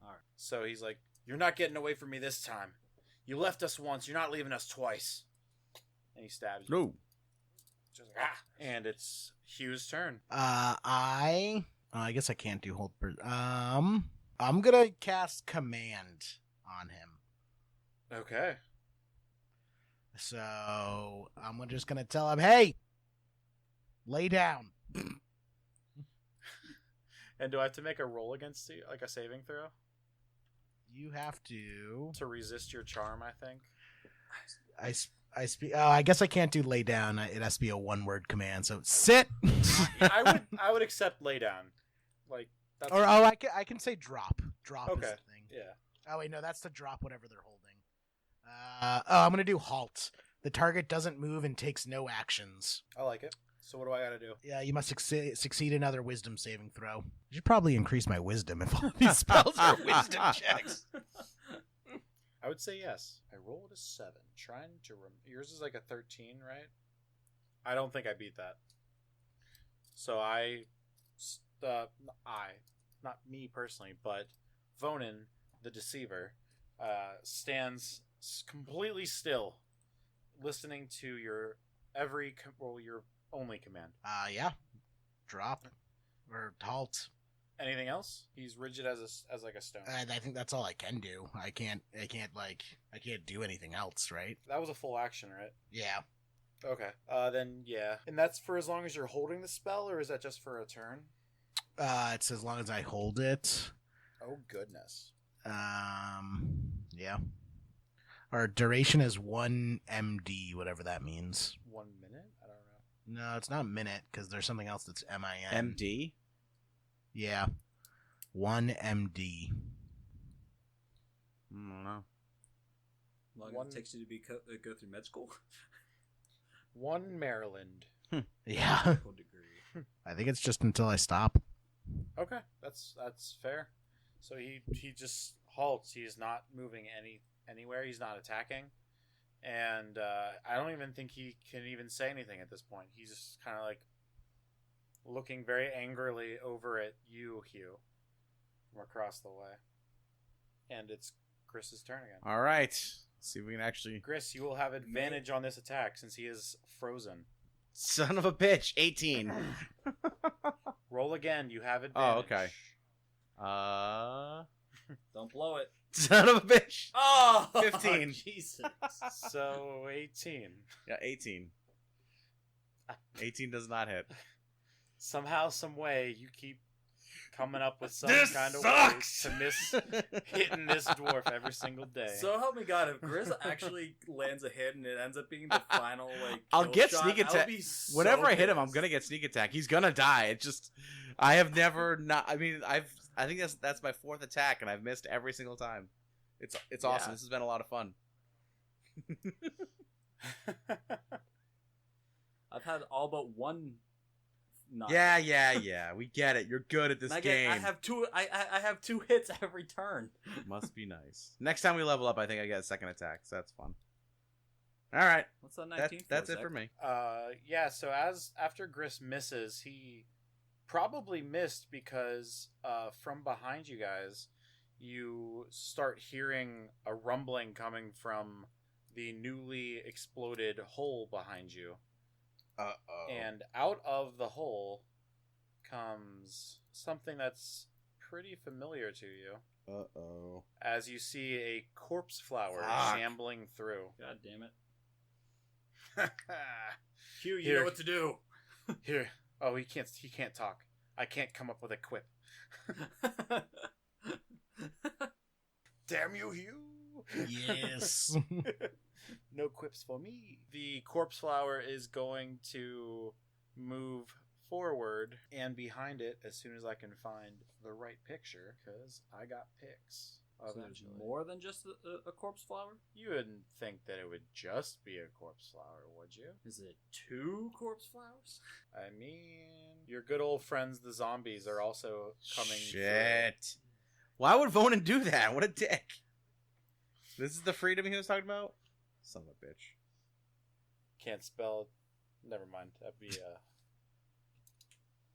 All right. So he's like, "You're not getting away from me this time. You left us once. You're not leaving us twice." And he stabs you. No. Just like, ah! And it's Hugh's turn. I guess I can't do hold. I'm gonna cast command on him. Okay. So I'm just gonna tell him, "Hey, lay down." And do I have to make a roll against you, like a saving throw, You have to. to resist your charm? I think. I speak. Oh, I guess I can't do lay down. It has to be a one-word command. So sit. I would accept lay down. Like that's Or I can say drop. Drop Okay. is the thing. yeah. Oh wait, no, that's to drop whatever they're holding. I'm gonna do halt. The target doesn't move and takes no actions. I like it. So what do I got to do? Yeah, you must succeed another wisdom saving throw. I should probably increase my wisdom if all these spells are wisdom checks. I would say yes. I rolled a 7. Trying to yours is like a 13, right? I don't think I beat that. So not me personally, but Vonan, the deceiver, stands completely still, listening to your your only command. Yeah. Drop or halt. Anything else? He's rigid as like a stone. And I think that's all I can do. I can't do anything else, right? That was a full action, right? Yeah. Okay. Then yeah. And that's for as long as you're holding the spell, or is that just for a turn? It's as long as I hold it. Oh goodness. Yeah. Our duration is 1 MD, whatever that means. 1 minute? I don't know. No, it's not minute because there's something else that's MIN. MD? Yeah. 1 MD. I don't know. How long One- it takes you to go through med school? 1 Maryland. Yeah. Medical degree. I think it's just until I stop. Okay, that's fair. So he just halts. He's not moving anywhere. He's not attacking, and I don't even think he can even say anything at this point. He's just kind of like looking very angrily over at you, Hugh, from across the way. And it's Chris's turn again. All right. Let's see if we can actually. Chris, you will have advantage on this attack since he is frozen. Son of a bitch. 18. Roll again. You have advantage. okay. Don't blow it. Son of a bitch. Oh, 15. Jesus. So 18. Yeah, 18. 18 does not hit. Somehow, some way, you keep coming up with some This kind of sucks! ways to miss hitting this dwarf every single day. So help me God, if Grizz actually lands a hit and it ends up being the final I'll kill get shot, sneak I'll attack. be so Whenever I hit him, I'm pissed. gonna get sneak attack. He's gonna die. It just, I have never not. I mean, I think that's my 4th attack, and I've missed every single time. It's awesome. Yeah. This has been a lot of fun. I've had all but one. Not Yeah. We get it. You're good at this I game. have two. I have 2 hits every turn. Must be nice. Next time we level up, I think I get a 2nd attack, so that's fun. All right, What's that 19? that's it for me. Yeah, so after Gris misses, he probably missed because from behind you guys, you start hearing a rumbling coming from the newly exploded hole behind you. Uh-oh. And out of the hole comes something that's pretty familiar to you. Uh-oh. As you see a corpse flower Fuck. shambling through. God damn it. Hugh, you Here. know what to do. Here. Oh, he can't talk. I can't come up with a quip. Damn you, Hugh! Yes. No quips for me. The corpse flower is going to move forward and behind it as soon as I can find the right picture, because I got pics. So there's Eventually. more than just a corpse flower? You wouldn't think that it would just be a corpse flower, would you? Is it 2 corpse flowers? I mean, your good old friends, the zombies, are also coming. Shit. Why would Vonan do that? What a dick. This is the freedom he was talking about? Son of a bitch. Can't spell. Never mind. That'd be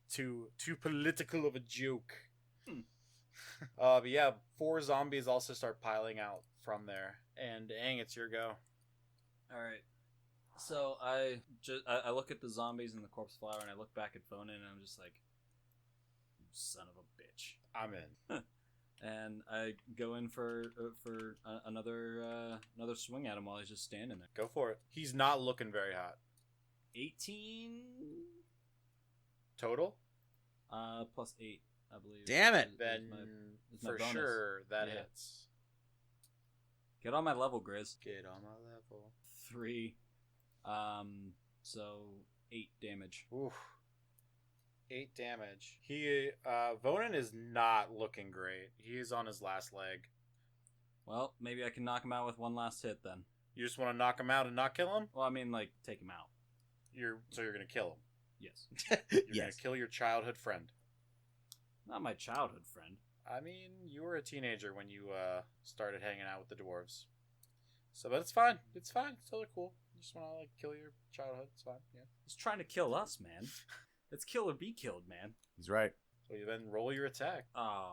too political of a joke. But yeah, 4 zombies also start piling out from there, and Aang, it's your go. All right. So I look at the zombies and the corpse flower, and I look back at Vonan, and I'm just like, "You son of a bitch!" I'm in. And I go in for another swing at him while he's just standing there. Go for it. He's not looking very hot. 18 Total? plus 8, I believe. Damn it. Then is my for bonus. sure that Yeah. hits. Get on my level, Grizz. Get on my level. 3. So 8 damage. Oof. 8 damage. Vonan is not looking great. He is on his last leg. Well, maybe I can knock him out with one last hit then. You just want to knock him out and not kill him? Well, I mean, like, take him out. So you're gonna kill him. Yes. You're Yes. gonna kill your childhood friend. Not my childhood friend. I mean, you were a teenager when you started hanging out with the dwarves. So, but it's fine. It's fine. It's totally cool. just want to like kill your childhood. It's fine. Yeah. He's trying to kill us, man. It's kill or be killed, man. He's right. So you then roll your attack. Ah.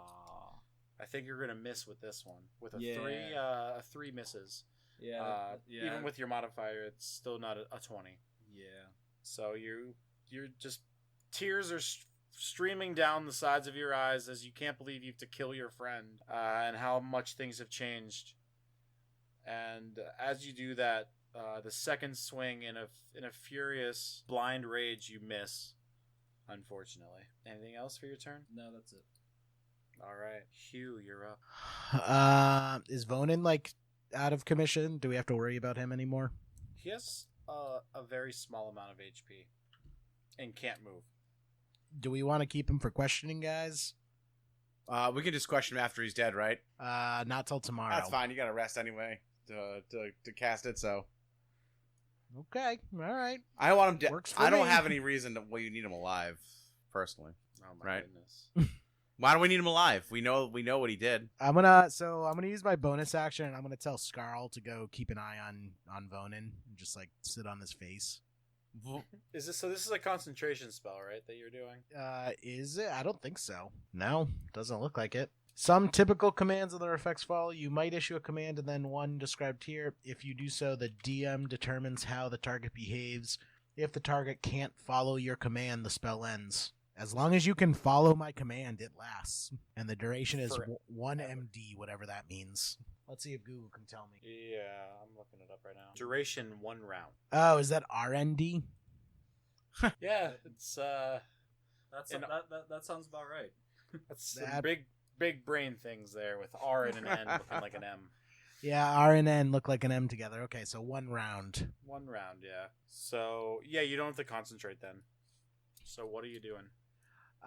I think you're gonna miss with this one. With a Yeah. 3, a 3 misses. Yeah. Even with your modifier, it's still not a 20. Yeah. So you're just tears are streaming down the sides of your eyes as you can't believe you have to kill your friend, and how much things have changed. And as you do that, the second swing in a furious blind rage, you miss. Unfortunately. Anything else for your turn? No, that's it. All right, Hugh, you're up. Is Vonan like out of commission? Do we have to worry about him anymore? He has a very small amount of HP and can't move. Do we want to keep him for questioning, guys? We can just question him after he's dead, right? Not till tomorrow. That's fine. You got to rest anyway to cast it. So Okay, all right. I don't want him dead. Works for I don't me. have any reason to. Well, you need him alive, personally. Oh my Right. goodness. Why do we need him alive? We know what he did. I'm gonna use my bonus action, and I'm gonna tell Skarl to go keep an eye on Vonan and just like sit on his face. This is a concentration spell, right, that you're doing? Is it? I don't think so. No, doesn't look like it. Some typical commands and their effects follow. You might issue a command and then one described here. If you do so, the DM determines how the target behaves. If the target can't follow your command, the spell ends. As long as you can follow my command, it lasts. And the duration is Forever. 1 MD, whatever that means. Let's see if Google can tell me. Yeah, I'm looking it up right now. Duration 1 round. Oh, is that RND? Yeah, it's That's And- that sounds about right. that's some That- big brain things there with R and an N looking like an M. Yeah, R and N look like an M together. Okay, so 1 round. 1 round, yeah. So yeah, you don't have to concentrate then. So what are you doing?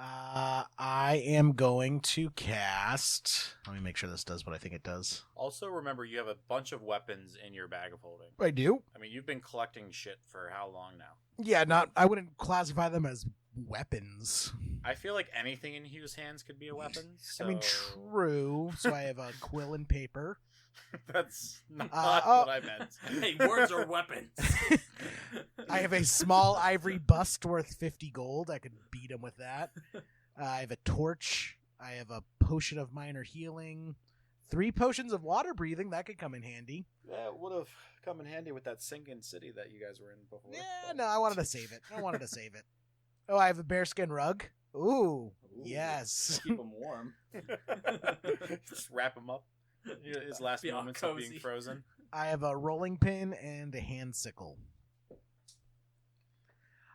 I am going to cast. Let me make sure this does what I think it does. Also, remember you have a bunch of weapons in your bag of holding. I do. I mean, you've been collecting shit for how long now? Yeah, I wouldn't classify them as weapons. I feel like anything in Hugh's hands could be a weapon. So... I mean, true. So I have a quill and paper. That's not oh. what I meant. Hey, words are weapons. I have a small ivory bust worth 50 gold. I could beat him with that. I have a torch. I have a potion of minor healing. 3 potions of water breathing. That could come in handy. That would have come in handy with that sinking city that you guys were in before. Yeah, but- no, I wanted to save it. Oh, I have a bearskin rug. Ooh, yes. Keep them warm. Just wrap him up. His last Be all moments of being cozy. frozen. I have a rolling pin and a hand sickle.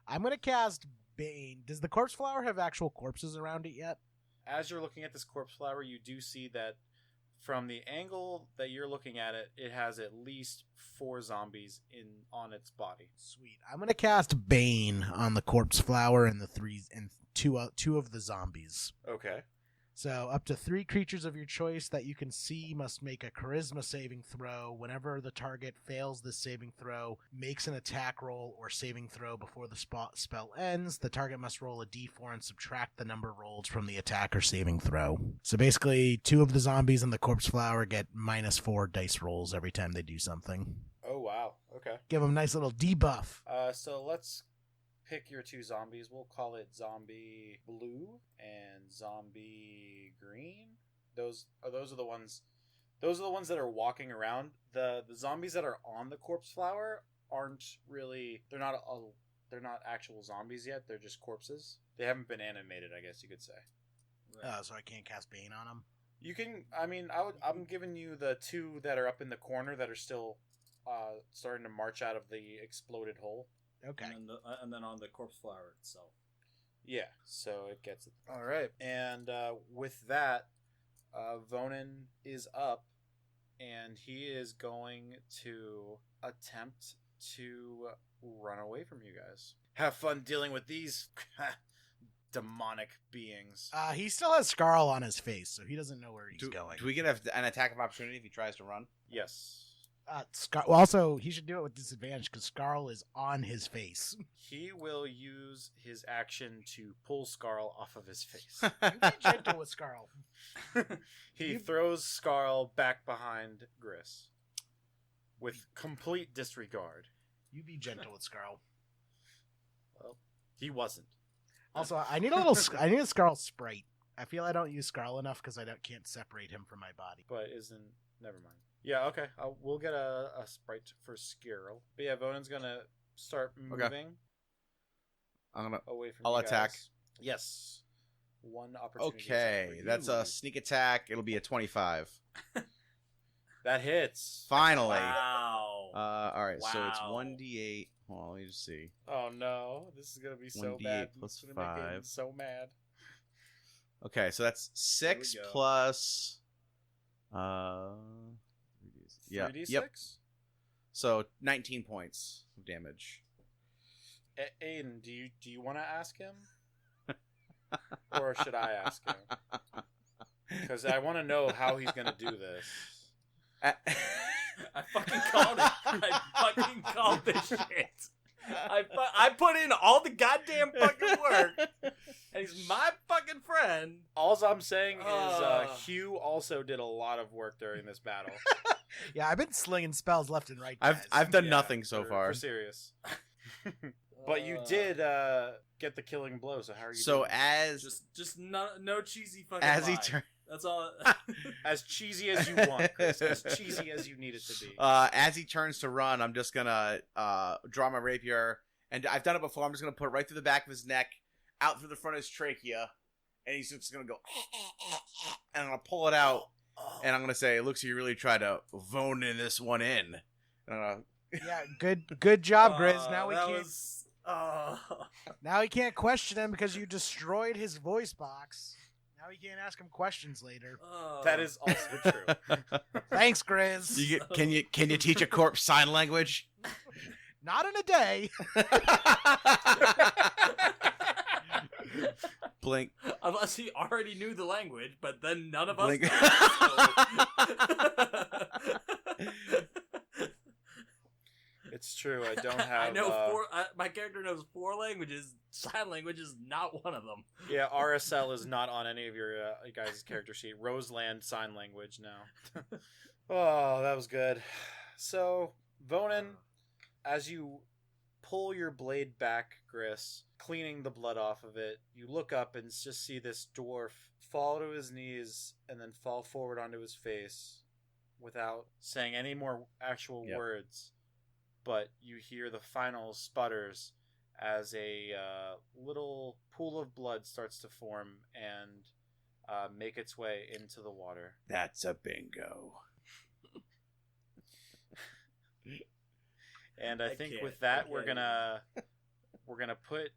I'm going to cast Bane. Does the corpse flower have actual corpses around it yet? As you're looking at this corpse flower, you do see that from the angle that you're looking at it, it has at least 4 zombies on its body. Sweet. I'm going to cast Bane on the corpse flower and two of the zombies. Okay. So up to 3 creatures of your choice that you can see must make a charisma saving throw. Whenever the target fails this saving throw, makes an attack roll or saving throw before the spell ends, the target must roll a d4 and subtract the number rolled from the attack or saving throw. So basically, 2 of the zombies and the corpse flower get -4 dice rolls every time they do something. Oh, wow. Okay. Give them a nice little debuff. So let's pick your 2 zombies. We'll call it Zombie Blue and Zombie Green. Those are the ones that are walking around. The zombies that are on the corpse flower aren't really. They're not actual zombies yet. They're just corpses. They haven't been animated, I guess you could say. So I can't cast Bane on them. You can. I mean, I'm giving you the 2 that are up in the corner that are still starting to march out of the exploded hole. Okay. And then on the corpse flower itself. Yeah, so it gets it. All right. And with that, Vonan is up, and he is going to attempt to run away from you guys. Have fun dealing with these demonic beings. He still has Skarl on his face, so he doesn't know where he's going. Do we get an attack of opportunity if he tries to run? Yes. Also, he should do it with disadvantage because Skarl is on his face. He will use his action to pull Skarl off of his face. You be gentle with Skarl. He throws Skarl back behind Gris with complete disregard. You be gentle with Scarl. Well, he wasn't. Also, I need a Scarl Sprite. I feel I don't use Scarl enough because I can't separate him from my body. But never mind. Yeah, okay. We'll get a sprite for Skirl. But yeah, Vonan's gonna start moving away from I'll you attack. guys. Yes. One opportunity. Okay, that's a sneak attack. It'll be a 25. That hits. Finally. Wow. All right, so it's Wow. 1d8. Hold on, let me just see. Oh no, this is gonna be so 1d8 bad. plus It's gonna make Aiden 5. so mad. Okay, so that's 6 Here we go. plus. Yeah. 3d6? Yep. So 19 points of damage. Aiden, do you want to ask him, or should I ask him? Because I want to know how he's gonna do this. I fucking called it. I fucking called this shit. I put in all the goddamn fucking work, and he's my fucking friend. All I'm saying is Hugh also did a lot of work during this battle. Yeah, I've been slinging spells left and right. I've done Yeah, nothing so far. For serious. But you did get the killing blow, so how are you So doing? Just no cheesy fucking. as he lie. turns. That's all. As cheesy as you want, Chris. As cheesy as you need it to be. As he turns to run, I'm just gonna draw my rapier, and I've done it before. I'm just gonna put it right through the back of his neck, out through the front of his trachea, and he's just gonna go, and I'm gonna pull it out, and I'm gonna say, "It looks like you really tried to Vonan this one in." And I'm Yeah, good job, Grizz. Now that can't. was. Now he can't question him because you destroyed his voice box. Now he can't ask him questions later. That is also true. Thanks, Grizz. can you teach a corpse sign language? Not in a day. Blink. Unless he already knew the language, but then none of us. Blink. did, It's true. I don't have. I know my character knows 4 languages. Sign language is not one of them. Yeah, RSL is not on any of your guys' character sheet. Roseland sign language now. Oh, that was good. So, Vonan, as you pull your blade back, Gris, cleaning the blood off of it, you look up and just see this dwarf fall to his knees and then fall forward onto his face without saying any more actual words. But you hear the final sputters as a little pool of blood starts to form and make its way into the water. That's a bingo. And I think can't- with that I we're can't gonna put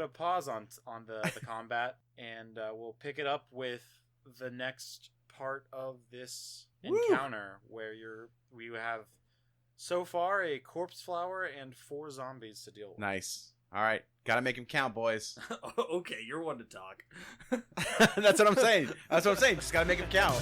a pause on the combat, and we'll pick it up with the next part of this encounter, where we have so far a corpse flower and 4 zombies to deal with. Nice. All right, gotta make him count, boys. Okay, you're one to talk. That's what I'm saying. Just gotta make him count.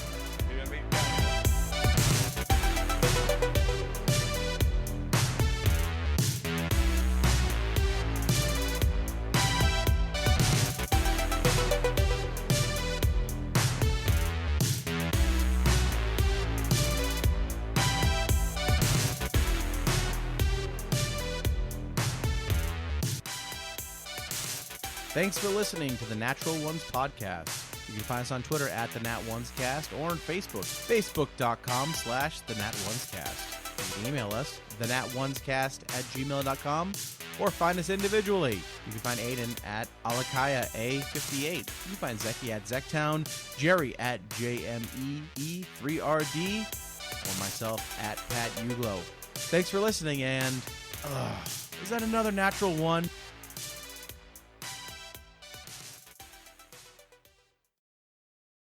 Thanks for listening to the Natural Ones podcast. You can find us on Twitter at the Nat Ones Cast or on Facebook, facebook.com/the Nat Ones Cast. You can email us, thenatonescast@gmail.com, or find us individually. You can find Aiden at Alakaya A58. You can find Zeki at Zektown, Jerry at JMEE3RD, or myself at Pat Uglo. Thanks for listening, and is that another natural one?